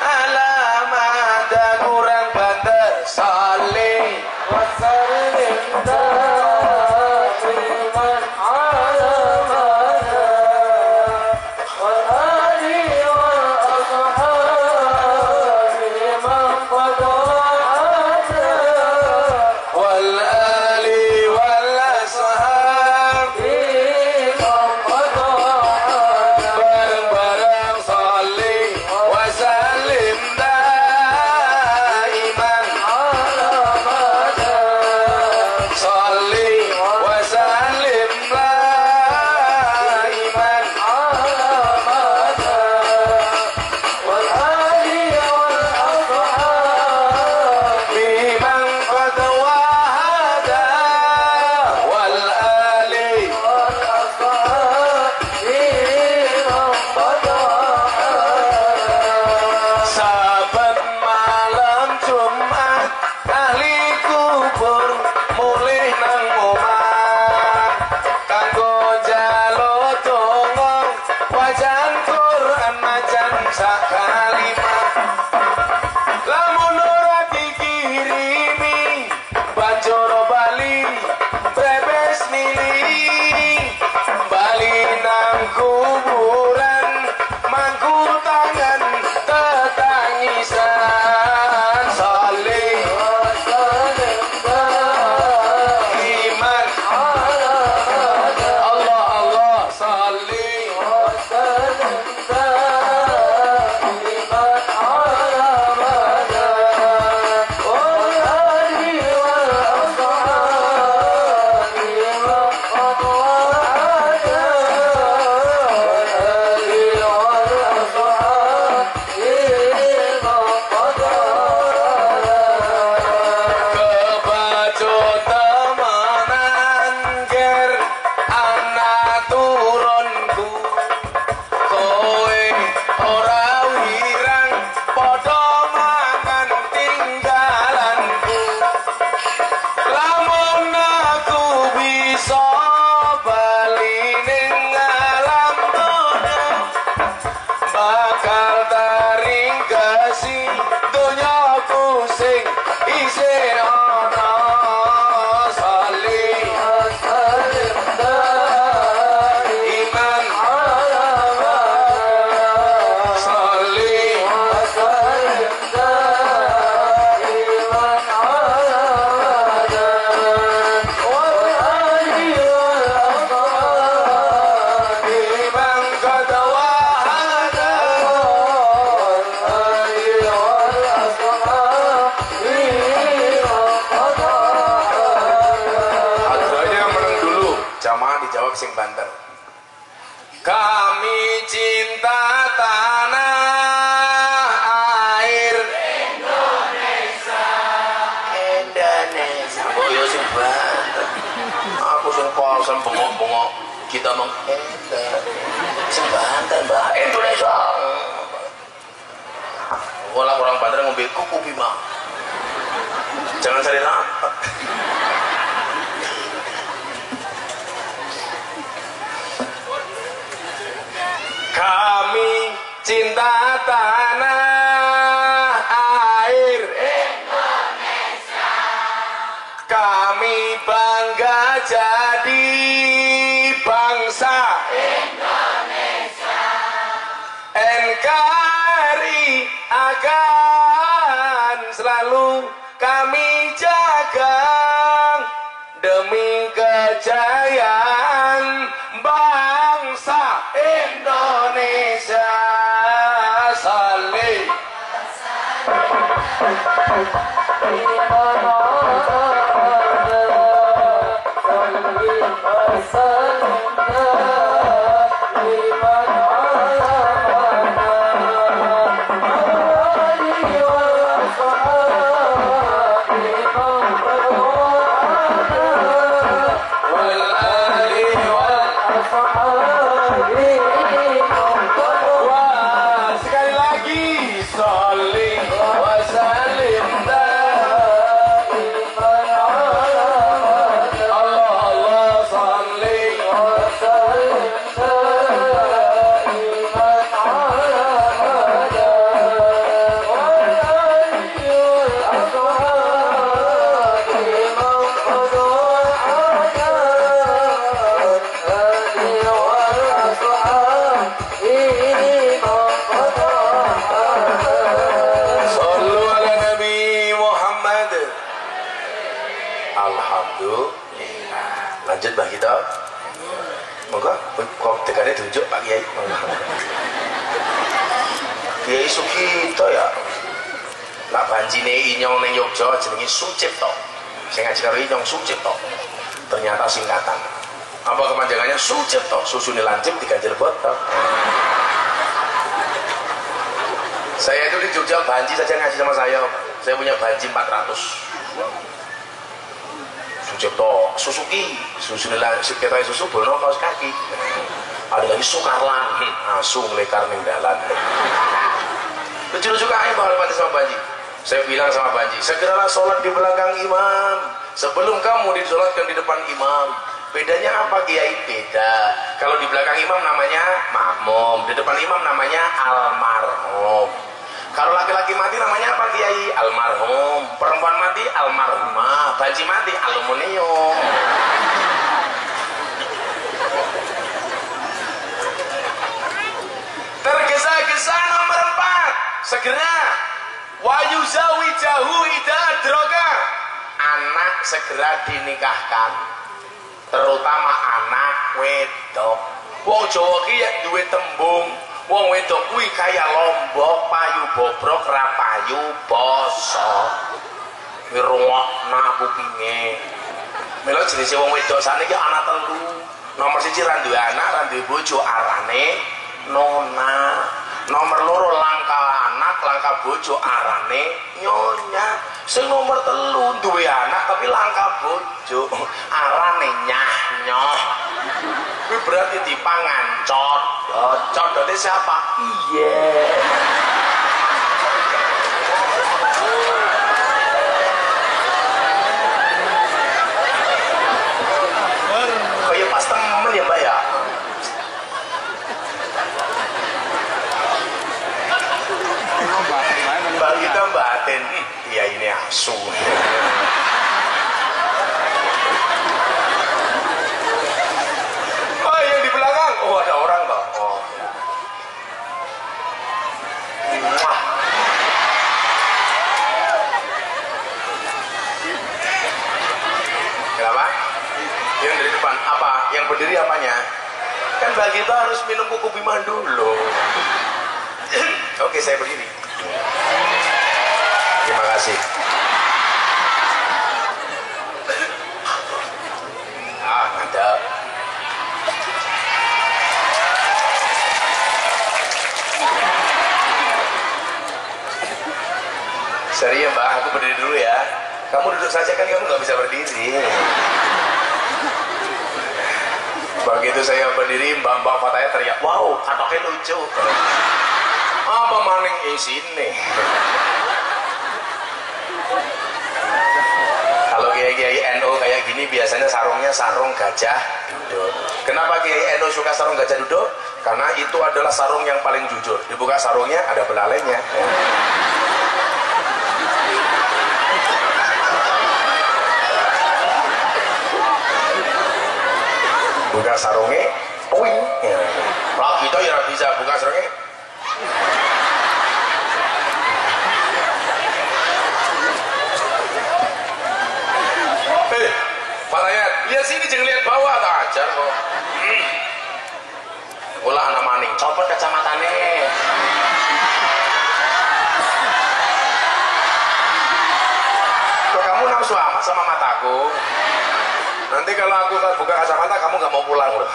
[SPEAKER 2] ala mada kurang banter. Sholli wa sallim daiman ala mada wal ali wal ashabi man qada wal ali wal ashabi bareng-bareng sholli wa sallim daiman ala mada sholli wa sallim daiman ala mada wal ali wal ashabi man qad wahada wal ali wal ashabi man qad saben malam Jumat ahli kubur mulih nang omah kanggo njaluk donga wajan Quran majan sak kalimah lamun ora dikirimi banjur bali brebes nili bali nang kuburan mangku tangan tetangisan sholli wa sallim daiman ala mada Allah Allah sholli wa sallim daiman ala mada wal ali wal ashabi man qad wahada wal ali wal ashabi man qad kebaco temenan ger anak turunku kowe ora wirang padha mangan tinggalanku lamun aku bisa bali ning alam donya bakal taringkasi donyaku sing isih ana sholli wa sallim daiman ala mada sholli wa sallim daiman ala mada wal ali wal ashabi man qad wahada wal ali wal ashabi man qad Adranya yang menang dulu jamaah dijawab sing banter. Kami cinta tanah air Indonesia. Oh ya sing banter. Aku sing posen bengok-bengok kita sing banter Mbak Indonesia. Olah orang banter ngombe kuku Bima. Jangan cari rapat. Kami cinta tanah air Indonesia. Kami bangga jadi bangsa Indonesia. NKRI akan selalu kami jaga. Indonesia salih sekali lagi salih wa salim lanjut Mbah kita monggo kok dekane tunjuk Pak Kiai Kiai Sugito ya nak banjine Inyong ning Yogya jenenge Sucipto sing ngaji karo Inyong Sucipto ternyata singkatan apa kepanjangannya Sucipto susune lancip diganjel botok saya itu di Jogja banji saja ngaji sama saya punya banji 400 Sucipto, Suzuki, kita susu bono kaos kaki. Ada lagi Sukarlan, asu melekar ning dalan. Lucu-lucu kae bakal mati sama Banji. Saya bilang sama Banji, segeralah sholat di belakang imam sebelum kamu disolatkan di depan imam. Bedanya apa Kiai? Beda. Kalau di belakang imam namanya makmum, di depan imam namanya almarhum. Kalau laki-laki mati namanya apa Kiai? Almarhum. Perempuan mati almarhumah. Banji mati aluminium. Tergesa-gesa nomor 4. Segera. Wa yuzawijahu idza adraka. Anak segera dinikahkan. Terutama anak wedok. Wong Jawa ki ya duwe tembung wong wedok kuwi kaya lombok payu bobrok ra payu basa. Ngrungokna kupinge. Mila jenise wong wedok sakniki ana telu. Nomor 1 ra duwe anak, ra duwe bojo arane nona. Nomor 2 langka anak, langka bojo arane nyonya. Sing nomor 3 duwe anak tapi langka bojo arane nyah-nyoh. Kuwi berarti dipangan codot. Codotnya siapa? Iya. Kayak pas temen ya Mbak ya. Mbak kita batin. Iya ini asu. Oh ada orang Bang. Oh. Kenapa? Yang dari depan apa? Yang berdiri apanya? Kan bagi kita harus minum kuku bima dulu. Oke, saya berdiri. Terima kasih. Ada. Sorry ya Mbak, aku berdiri dulu ya. Kamu duduk saja kan kamu nggak bisa berdiri. Begitu saya berdiri, Mbak Fataya teriak, wow, katoknya lucu. Apa maning isine? Kalau kiai NU kayak gini biasanya sarungnya sarung gajah duduk. Kenapa kiai NU suka sarung gajah duduk? Karena itu adalah sarung yang paling jujur. Dibuka sarungnya ada belalainya. Buka sarungnya, puing. Lah kita ya bisa buka sarungnya. Pak Rayat, lihat sini jangan lihat bawah, tak ajar kok. Lah anak maning, copot kacamatane. Kok kamu nafsu amat sama mataku? Nanti kalau aku buka kacamata kamu nggak mau pulang loh.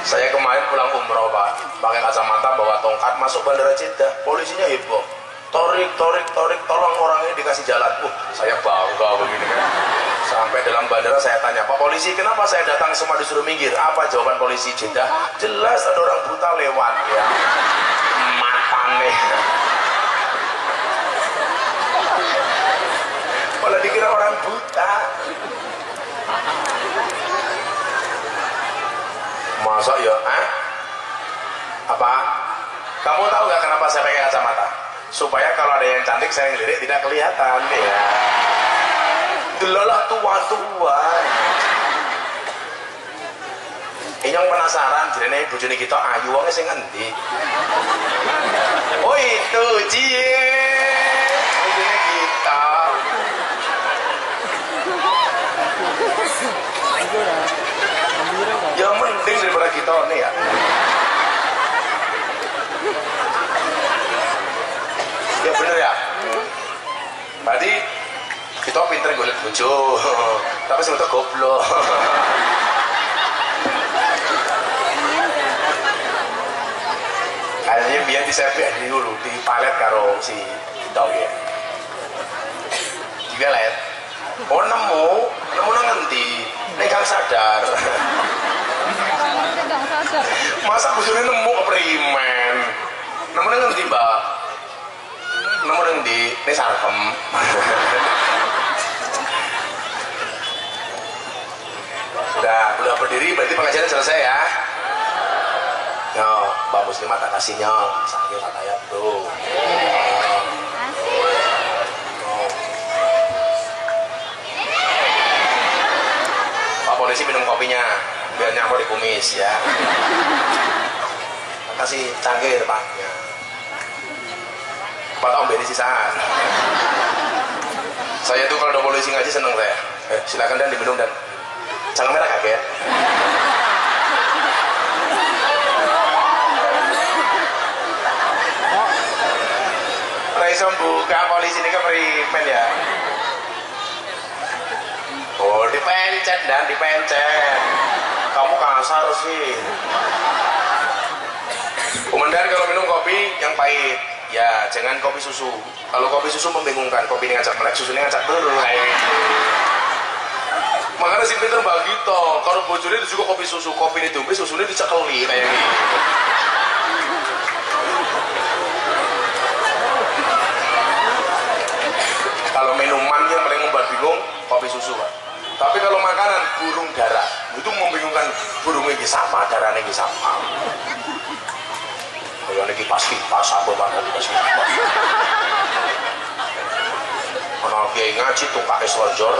[SPEAKER 2] Saya kemarin pulang umroh Pak, pakai kacamata bawa tongkat masuk bandara Jeddah, polisinya heboh. Torik, tolong orangnya dikasih jalan. Saya bangga begini kan. Sampai dalam bandara saya tanya, Pak polisi kenapa saya datang semua disuruh minggir? Apa jawaban polisi Jeddah? Jelas ada orang buta lewat ya. Matane. Malah dikira orang buta. Masa ya? Apa? Kamu tahu gak kenapa saya pakai kacamata? Supaya kalau ada yang cantik saya ngelirik tidak kelihatan ya. Delalah tua-tua. Inyong penasaran jenenge bojone kita ayu wonge sing endi? Oh itu cie. Bojone kita. Ya mending daripada kita nih ya. Ya bener ya. Tadi kita pinter golek bojo, tapi sebetulnya goblok. Kayaknya biar disepek dulu di palet karo si kita ya. Di palet. Oh nemu nang ngendi? Nek gak sadar. Masa bojone nemu keprimen? Nemu nang ngendi, Mbak? Nemu nang ndi? Nek sarkem. Udah berdiri berarti pengajian selesai ya. Yo, Mbak Muslimah tak kasihnya sakit katanya bro. Pak polisi minum kopinya biar nyampur di kumis ya. Kasih cangkir depannya. Pak Om beri sisaan. Saya tuh kalau ada polisi ngaji seneng saya. Silakan dan diminum dan jangan merah kaget. Raisom buka polisi ini keprimen ya. Oh dipencet dan dipencet. Kamu kasar sih. Komandan kalau minum kopi yang pahit ya jangan kopi susu. Kalau kopi susu membingungkan, kopi ini ngajak melek, susunya ngajak turun. Makanya si pinter bagi toh kalau bojone itu juga kopi susu, kopi ini tuh susunya dicekeli kayak gini. Kalau minuman yang paling membuat bingung kopi susu Pak. Tapi kalau makanan burung dara itu membingungkan, burungnya ini sama, darahnya ini sama. Kalau ini kipas apa banget kipas. Kalau kiai ngaji tuh pakai selonjor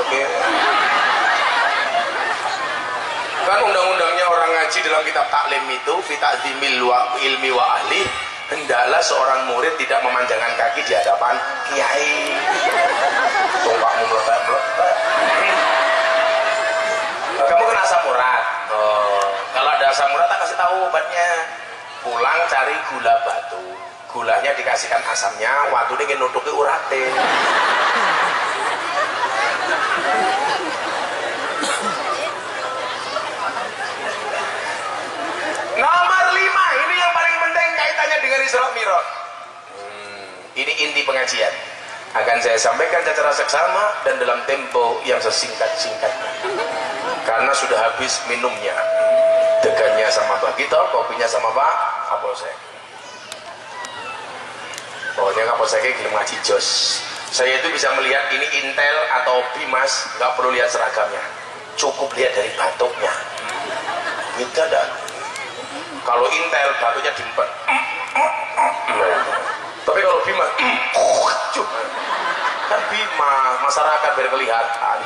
[SPEAKER 2] kan undang-undangnya orang ngaji dalam kitab taklim itu fita'zimil ilmi wa ahli, hendaklah seorang murid tidak memanjangkan kaki di hadapan kiai. Tumpakmu meletak-meletak. Kamu kena asam urat. Kalau ada asam urat tak kasih tahu obatnya. Pulang cari gula batu. Gulanya dikasihkan asamnya, waktu ini nutupi urate. Nomor 5, ini yang paling penting kaitannya dengan Isra Mi'raj. Ini inti pengajian. Akan saya sampaikan secara seksama dan dalam tempo yang sesingkat-singkatnya. Karena sudah habis minumnya. Degannya sama Pak Gito, kopinya sama Pak Kapolsek. Pokoknya Kapolseknya gelem ngaji jos. Saya itu bisa melihat ini Intel atau Bimas, nggak perlu lihat seragamnya. Cukup lihat dari batuknya. Beda dah. Kalau Intel batunya diempet. Tapi kalau Bimas kan Bimas masyarakat biar kelihatan.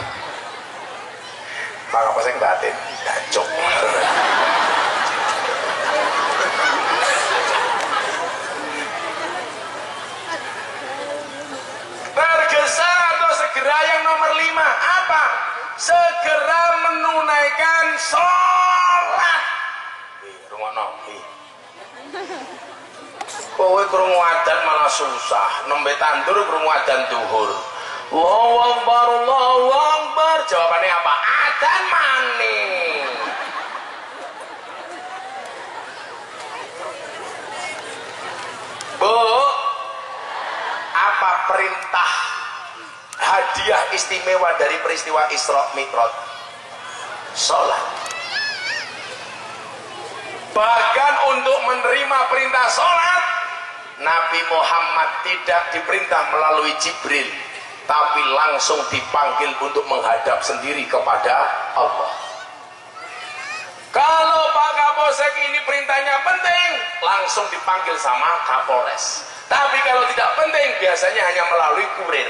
[SPEAKER 2] Maka apa saya batin gacok. Tergesa atau segera yang nomor 5 apa? Segera menunaikan sholat.
[SPEAKER 3] Kowe krungu adzan malah susah, nembe tandur krungu adzan duhur. Allahu Akbar, Allahu Akbar. Jawabannya apa? Adzan maning. Bu, apa perintah hadiah istimewa dari peristiwa Isra Mi'raj? Sholat. Bahkan untuk menerima perintah sholat, Nabi Muhammad tidak diperintah melalui Jibril, tapi langsung dipanggil untuk menghadap sendiri kepada Allah. Kalau Pak Kapolsek ini perintahnya penting, langsung dipanggil sama Kapolres. Tapi kalau tidak penting, biasanya hanya melalui kurir.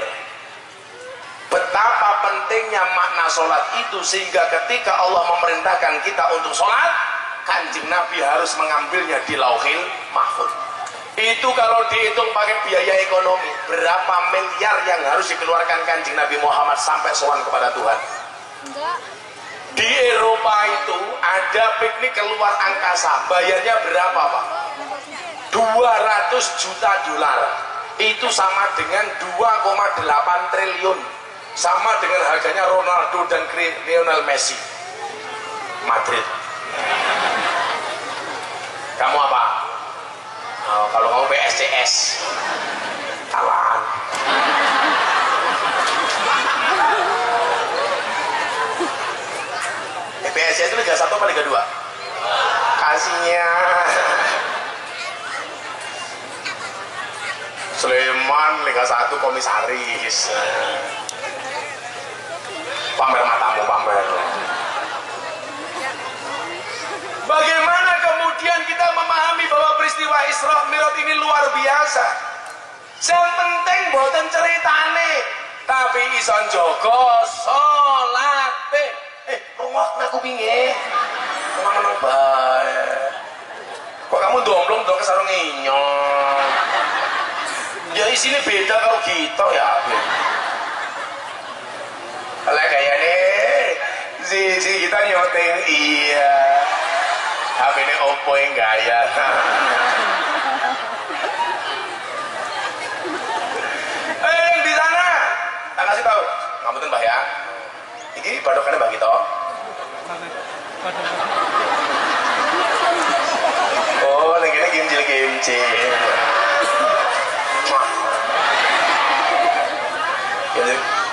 [SPEAKER 3] Betapa pentingnya makna sholat itu, sehingga ketika Allah memerintahkan kita untuk sholat, Kanjeng Nabi harus mengambilnya di Lauhil Mahfuz. Itu kalau dihitung pakai biaya ekonomi, berapa miliar yang harus dikeluarkan Kanjeng Nabi Muhammad sampai sowan kepada Tuhan.
[SPEAKER 4] Enggak.
[SPEAKER 3] Di Eropa itu ada piknik keluar angkasa, bayarnya berapa Pak? 200 juta dolar. Itu sama dengan 2,8 triliun, sama dengan harganya Ronaldo dan Lionel Messi Madrid. Kamu apa? Oh, kalau kamu PSCS kawan. PSCS itu Liga 1 apa Liga 2? Kasihnya Sleman Liga 1 komisaris. Pamer matamu, pamer. Bagaimana kemudian kita memahami bahwa peristiwa Isra Mi'raj ini luar biasa? Yang penting boten ceritane, tapi ison jogo salate. Rungokna aku piye? Menang bae. Kok kamu domblong dong ke sarung inyong? Ya isinya beda kalau kita ya. Lah kayaknya si kita nyoteng iya. HP ini Oppo yang gaya. Yang di sana, tak kasih tahu. Ngapunten Mbah ya. Iki padokannya Mbah kita. Oh, lagi ini kimcil.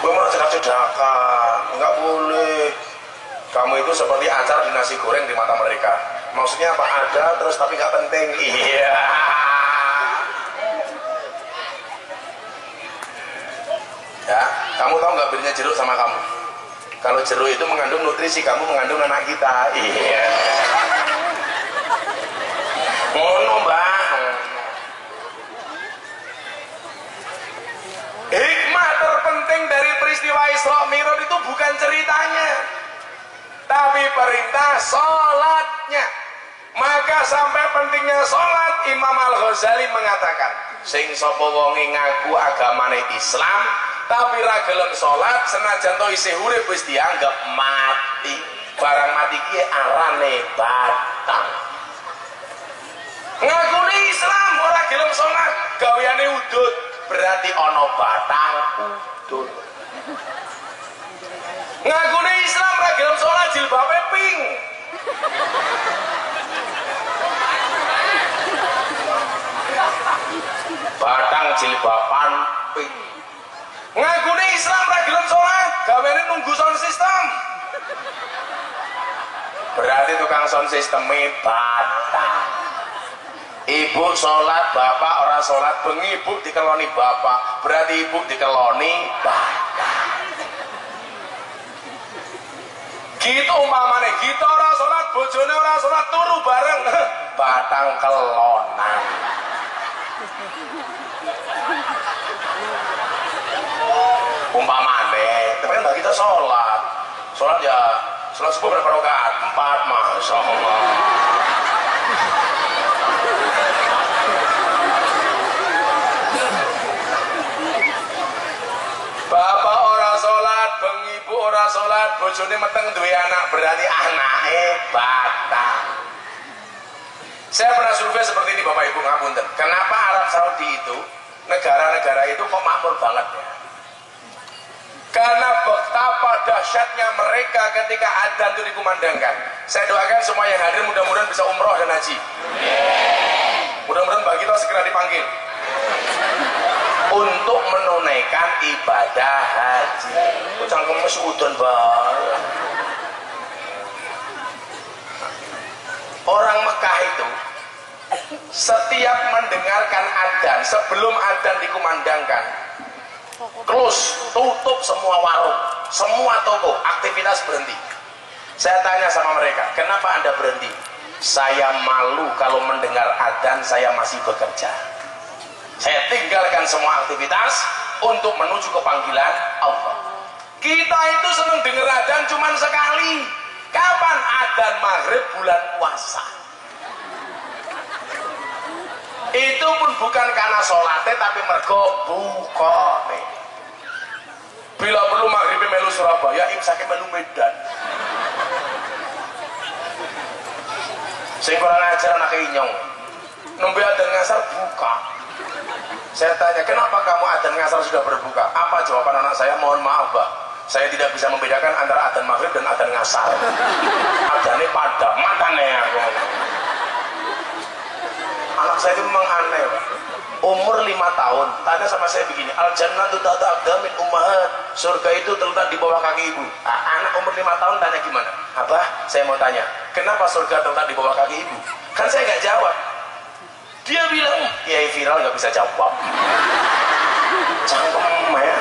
[SPEAKER 3] Gue mau cedak-cedakan, nggak boleh. Kamu itu seperti acar di nasi goreng di mata mereka. Maksudnya apa? Ada terus tapi nggak penting. Iya. Ya, kamu tahu nggak bedanya jeruk sama kamu? Kalau jeruk itu mengandung nutrisi, kamu mengandung anak kita. Iya. Ngono Mbak. Hikmah terpenting dari peristiwa Isra Mi'raj itu bukan ceritanya, tapi perintah sholatnya. Maka sampai pentingnya sholat, Imam Al-Ghazali mengatakan, sing sapa wonge ngaku agamane Islam tapi ra gelem sholat, senajan to isih urip wis dianggap mati. Barang mati ki arane batang. Ngakune Islam ora gelem sholat, gaweane udut, berarti ono batang udut. Ngakune Islam ra gelem sholat, jilbabe pink. Batang jilbaban pink. Ngakune Islam ra gelem sholat, gaweane nunggu sound system. Berarti tukang sound system-e batang. Ibu sholat, bapak ora sholat, bengi ibu dikeloni bapak, berarti ibu dikeloni bapak. Gitu umpamane, kita ora sholat, bojone ora sholat, turu bareng, batang kelonan. Umpamane, tapi kan kita sholat ya, sholat subuh berapa rakaat? 4, masya Allah. Bapak ora sholat, bengi ibu ora sholat, bojone meteng duwe anak, berarti anake batang. Saya pernah survei seperti ini Bapak Ibu ngapunten. Kenapa Arab Saudi itu, negara-negara itu kok makmur banget ya? Karena betapa dahsyatnya mereka ketika adzan itu dikumandangkan. Saya doakan semua yang hadir mudah-mudahan bisa umroh dan haji. Mudah-mudahan Mbak Gita segera dipanggil untuk menunaikan ibadah haji. Cangkemnya seudon banget. Orang Mekah itu setiap mendengarkan adzan, sebelum adzan dikumandangkan, close, tutup semua warung, semua toko, aktivitas berhenti. Saya tanya sama mereka, kenapa Anda berhenti? Saya malu kalau mendengar adzan saya masih bekerja. Saya tinggalkan semua aktivitas untuk menuju ke panggilan Allah. Kita itu senang dengar adzan cuman sekali. Kapan adzan maghrib bulan puasa? Itu pun bukan karena sholatnya tapi mergo bukone. Bila perlu maghrib melu Surabaya, imsaknya melu Medan. Sing kurang ajar anak inyong. Nembe adzan ngasar buka. Saya tanya, kenapa kamu adzan ngasar sudah berbuka? Apa jawaban anak saya? Mohon maaf, Pak. Saya tidak bisa membedakan antara adzan maghrib dan adzan ngasar. Adzannya pada matane aku. Anak saya itu memang aneh, Pak. Umur 5 tahun, tanya sama saya begini, al-jannatu tahta aqdamin ummahat. Surga itu terletak di bawah kaki ibu. Anak umur 5 tahun tanya gimana? Abah, saya mau tanya, kenapa surga terletak di bawah kaki ibu? Kan saya nggak jawab. Dia bilang, kiai viral nggak bisa jawab. Cangkem ya.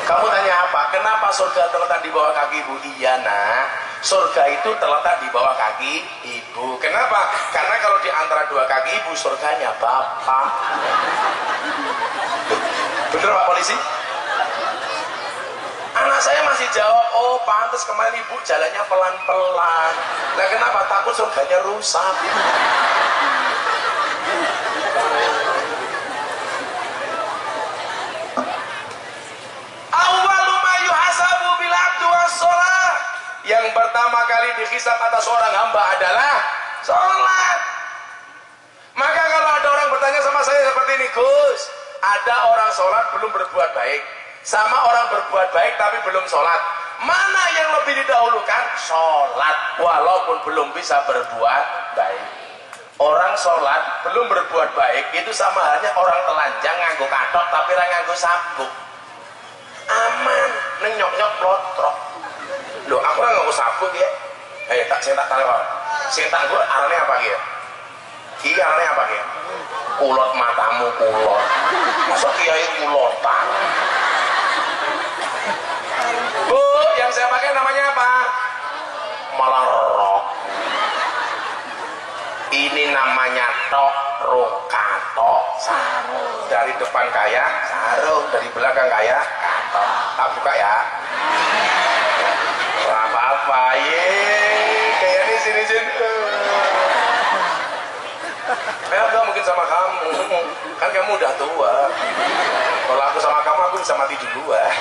[SPEAKER 3] Kamu tanya apa? Kenapa surga terletak di bawah kaki ibu? Iya nak, surga itu terletak di bawah kaki ibu. Kenapa? Karena kalau di antara dua kaki ibu, surganya bapak. Bener Pak Polisi? Anak saya masih jawab, oh pantas kemarin ibu jalannya pelan-pelan. Nah kenapa? Takut surganya rusak. Yang pertama kali dihisab atas seorang hamba adalah sholat. Maka kalau ada orang bertanya sama saya seperti ini, Gus, ada orang sholat belum berbuat baik, sama orang berbuat baik tapi belum sholat, mana yang lebih didahulukan? Sholat, walaupun belum bisa berbuat baik. Orang sholat belum berbuat baik itu sama halnya orang telanjang nganggo katok tapi ra nganggo sabuk. Aman, neng nyok-nyok plotrok. Loh, aku kan nggak usah sabuk ya. Saya tak tahu. Saya tak gue arane apa ya? Iya arane apa ya? Kulot matamu kulot. Masa kiai kulotan? Bu, yang saya pakai namanya apa? Malah rok. Ini namanya tok katok sarung. Dari depan kayak sarung, dari belakang kayak katok. Tak buka ya. Apa-apa ye, kayak ini sini. Enggak mungkin sama kamu, kan kamu udah tua. Kalau aku sama kamu, aku bisa mati duluan.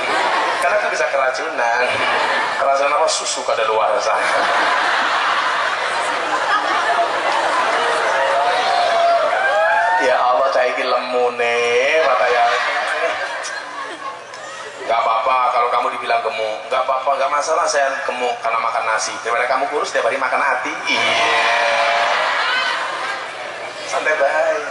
[SPEAKER 3] Karena aku bisa keracunan. Keracunan apa? Susu kadaluarsa. Ya Allah, cai iki lemune mata ya. Gak apa-apa kalau kamu dibilang gemuk, gak apa-apa, gak masalah saya gemuk karena makan nasi. Daripada kamu kurus tiap hari makan hati. Iya. Santai baik.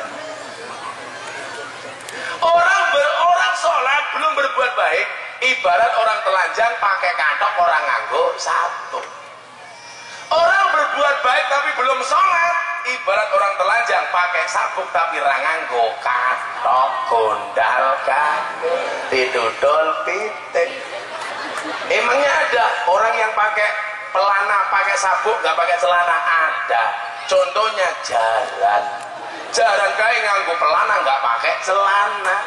[SPEAKER 3] Orang sholat belum berbuat baik, ibarat orang telanjang pakai katok orang nganggo satu. Orang berbuat baik tapi belum sholat, ibarat orang telanjang pakai sabuk tapi ra nganggo katok, gondal kaki, ditudul pitik. Emangnya ada orang yang pakai pelana pakai sabuk nggak pakai celana? Ada. Contohnya jalan kayak nganggo pelana nggak pakai celana.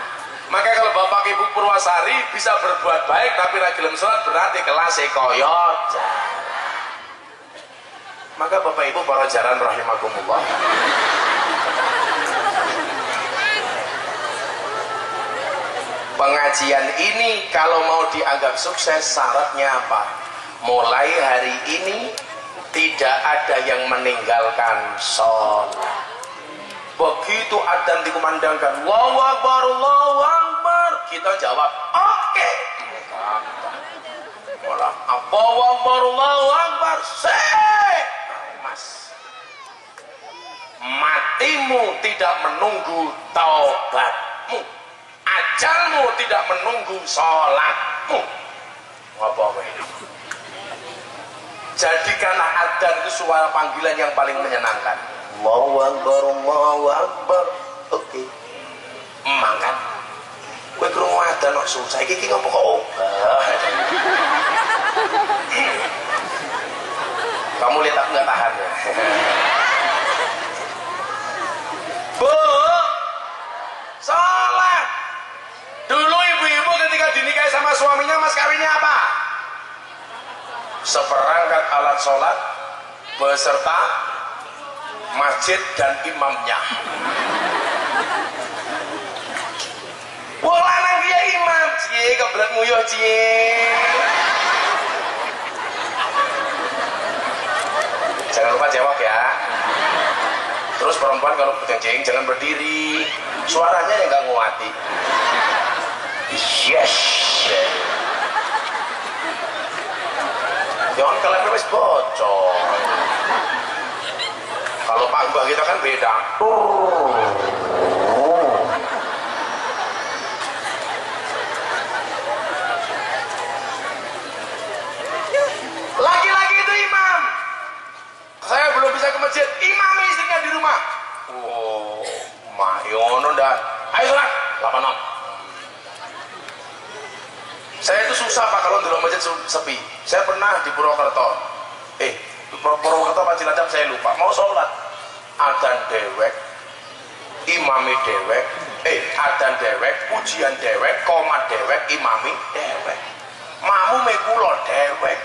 [SPEAKER 3] Maka kalau Bapak Ibu Purwasari bisa berbuat baik tapi ra gelem sholat, berarti kelas koyo jalan. Maka Bapak Ibu para jaran rahimakumullah, pengajian ini kalau mau dianggap sukses syaratnya apa? Mulai hari ini tidak ada yang meninggalkan sholat. Begitu adzan dikumandangkan, Allahu Akbar, Allahu Akbar, kita jawab, oke. Malah, Allahu Akbar, Allahu Akbar, mas. Matimu tidak menunggu taubatmu, ajalmu tidak menunggu sholatmu. Apa ini? Jadikanlah adzan itu suara panggilan yang paling menyenangkan. Allahu Akbar, Allahu Akbar. Oke. Mangkat. Kowe krungu adzan kok susah iki ngopo kok obah. Kamu lihat aku nggak tahan ya. Bu, sholat. Dulu ibu-ibu ketika dinikahi sama suaminya, mas kawinnya apa? Seperangkat alat sholat beserta masjid dan imamnya. Bola nang dia imam, cie kebelet nguyuh cie. Jangan lupa jawab ya. Terus perempuan kalau berjengking jangan berdiri, suaranya yang nggak nguati. Yes. Jangan kalau wis bocor. Kalau Pak Mbah kita kan beda. Laki-laki itu imam. Saya belum bisa ke masjid, imam istrinya di rumah. Oh, mayono dan ayo sholat 86. Saya itu susah Pak kalau di masjid sepi. Saya pernah di Purwokerto. Purwokerto apa Cilacap saya lupa. Mau sholat, adzan dewek, imami dewek, adzan dewek, ujian dewek, komat dewek, imami dewek. Mamume kula dewek,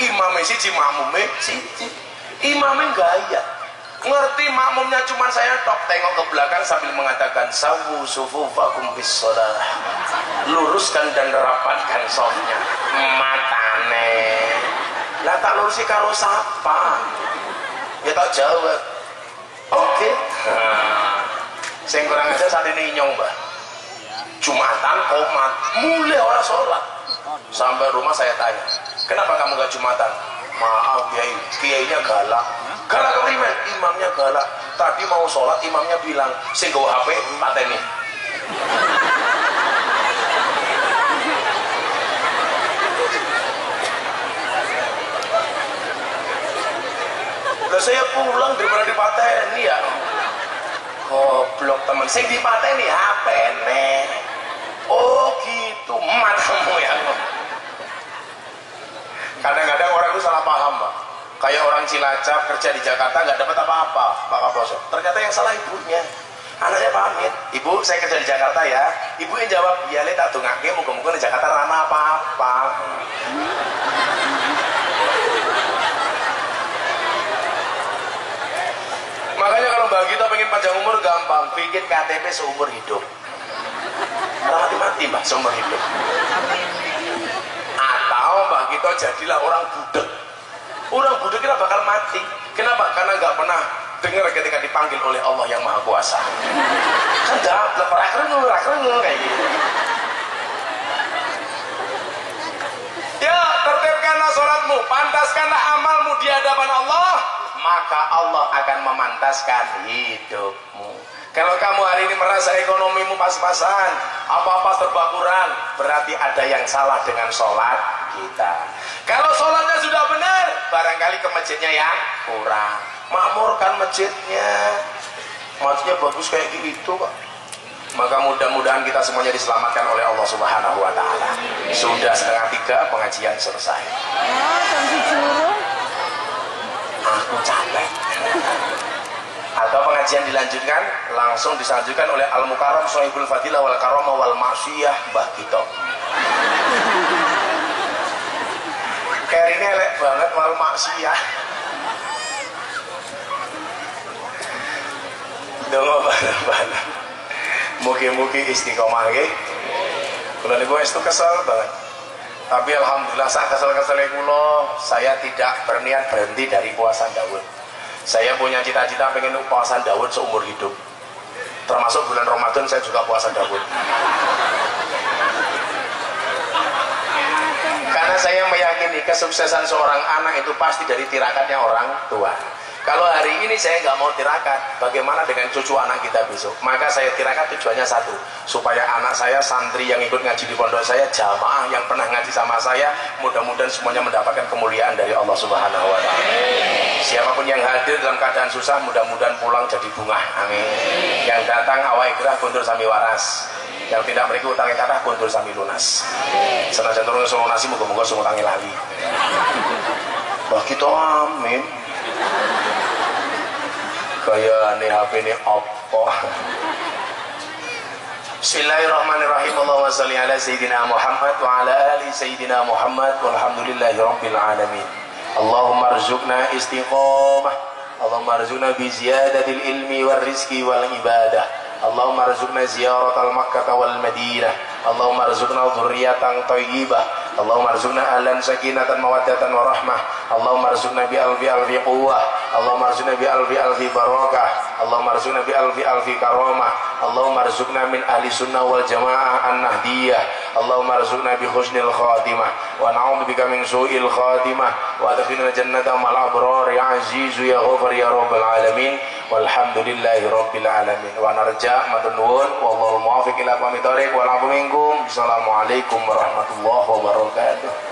[SPEAKER 3] imame siji mamume siji. Imame gaya. Ngerti makmumnya cuma saya tok, tengok ke belakang sambil mengatakan sawu sufufakum bis shalah. Luruskan dan rapatkan safnya. Matane. Lah tak lurusi karo sapa? Ya tak jawab. Oke. Sing kurang aja saat ini inyong, Mbah. Jumatan komat, mulai orang sholat. Sampai rumah saya tanya, kenapa kamu gak Jumatan? Maaf Kiai, Kiainya galak. Galak keprimen? Imamnya galak. Tadi mau sholat, imamnya bilang, sing gawa HP, pateni. Lah saya pulang daripada dipateni ya. Goblok temen, sing dipateni HP-ne. Oh gitu, matamu ya. Kadang-kadang orang itu salah paham, Pak. Kayak orang Cilacap kerja di Jakarta nggak dapat apa-apa, Pak Kapolsek. Ternyata yang salah ibunya. Anaknya pamit, Ibu saya kerja di Jakarta ya. Ibu yang jawab, iya le tak dongake, muga-muga di Jakarta rana apa-apa. Makanya kalau Mbak Gita pengen panjang umur gampang, bikin KTP seumur hidup. Mati-mati Mbak seumur hidup. Atau Mbak Gita jadilah orang budek. Orang budek kita bakal mati. Kenapa? Karena nggak pernah dengar ketika dipanggil oleh Allah yang Maha Kuasa. Kan dapat rakrengu kayak gitu. Ya, tertibkanlah sholatmu, pantaskanlah amalmu di hadapan Allah, maka Allah akan memantaskan hidupmu. Kalau kamu hari ini merasa ekonomimu pas-pasan, apa-apa serba kurang, berarti ada yang salah dengan sholat kita. Kalau sholatnya sudah benar, barangkali ke masjidnya yang kurang. Makmurkan masjidnya, masjidnya bagus kayak gitu Pak. Maka mudah-mudahan kita semuanya diselamatkan oleh Allah Subhanahu Wa Taala. Sudah 2:30 pengajian selesai. Aku capek. Atau pengajian dilanjutkan, langsung disajikan oleh Al Mukarram Sohibul Fadilah wal Karomah wal Maksiyah Mbah Gito. Kerine elek banget wal Maksiyah. Dongo bareng-bareng. Mugi-mugi istiqomah nggih. Kula niku wis kesel banget. Tapi alhamdulillah sak kesel-kesele kula, saya tidak berniat berhenti dari puasa Daud. Saya punya cita-cita pengen puasa Daud seumur hidup. Termasuk bulan Ramadan saya juga puasa Daud. Karena saya meyakini kesuksesan seorang anak itu pasti dari tirakatnya orang tua. Kalau hari ini saya nggak mau tirakat, bagaimana dengan cucu anak kita besok? Maka saya tirakat tujuannya satu, supaya anak saya, santri yang ikut ngaji di pondok saya, jamaah yang pernah ngaji sama saya, mudah-mudahan semuanya mendapatkan kemuliaan dari Allah Subhanahu wa Ta'ala. Siapapun yang hadir dalam keadaan susah, mudah-mudahan pulang jadi bunga. Amin. Yang datang awal gerah kuntur sami waras. Yang tidak memiliki utang kathah kuntur sami lunas. Senajan turun nasi muga-muga sing utangi lali. Wah kita amin. Kaya nih HP ini apa? Bismillahirrahmanirrahim. Allahumma salli ala Sayyidina Muhammad wa ala ali Sayyidina Muhammad walhamdulillahi rabbil alamin. Allahumma arzuqna istiqamah. Allahumma arzuqna bi ziyadatil ilmi wal rizqi wal ibadah. Allahumma arzuqna ziyaratal Makkah wal Madinah. Allahumma arzuqna dzurriyyatan thayyibah. Allahumma arzuqna ahlan sakinatan mawaddatan warahmah. Allahumma arzuqna bi alfi quwwah. Allahumma arzuqna bi alfi barakah. Allahumma arzuqna bi alfi karamah. Allahumma arzuqna min ahli sunnah wal jamaah an-nahdiyah. Allahumma arzuqna bi husnil khatimah wa na'udzubika min su'il khatimah wa adkhilna jannata ma'al abrar ya azizu ya ghafar ya rabbal alamin. Walhamdulillahi rabbil alamin. Wa narja madun wallahu muwaffiq ila aqwamit thoriq wal 'afwu minkum. Assalamualaikum warahmatullahi wabarakatuh.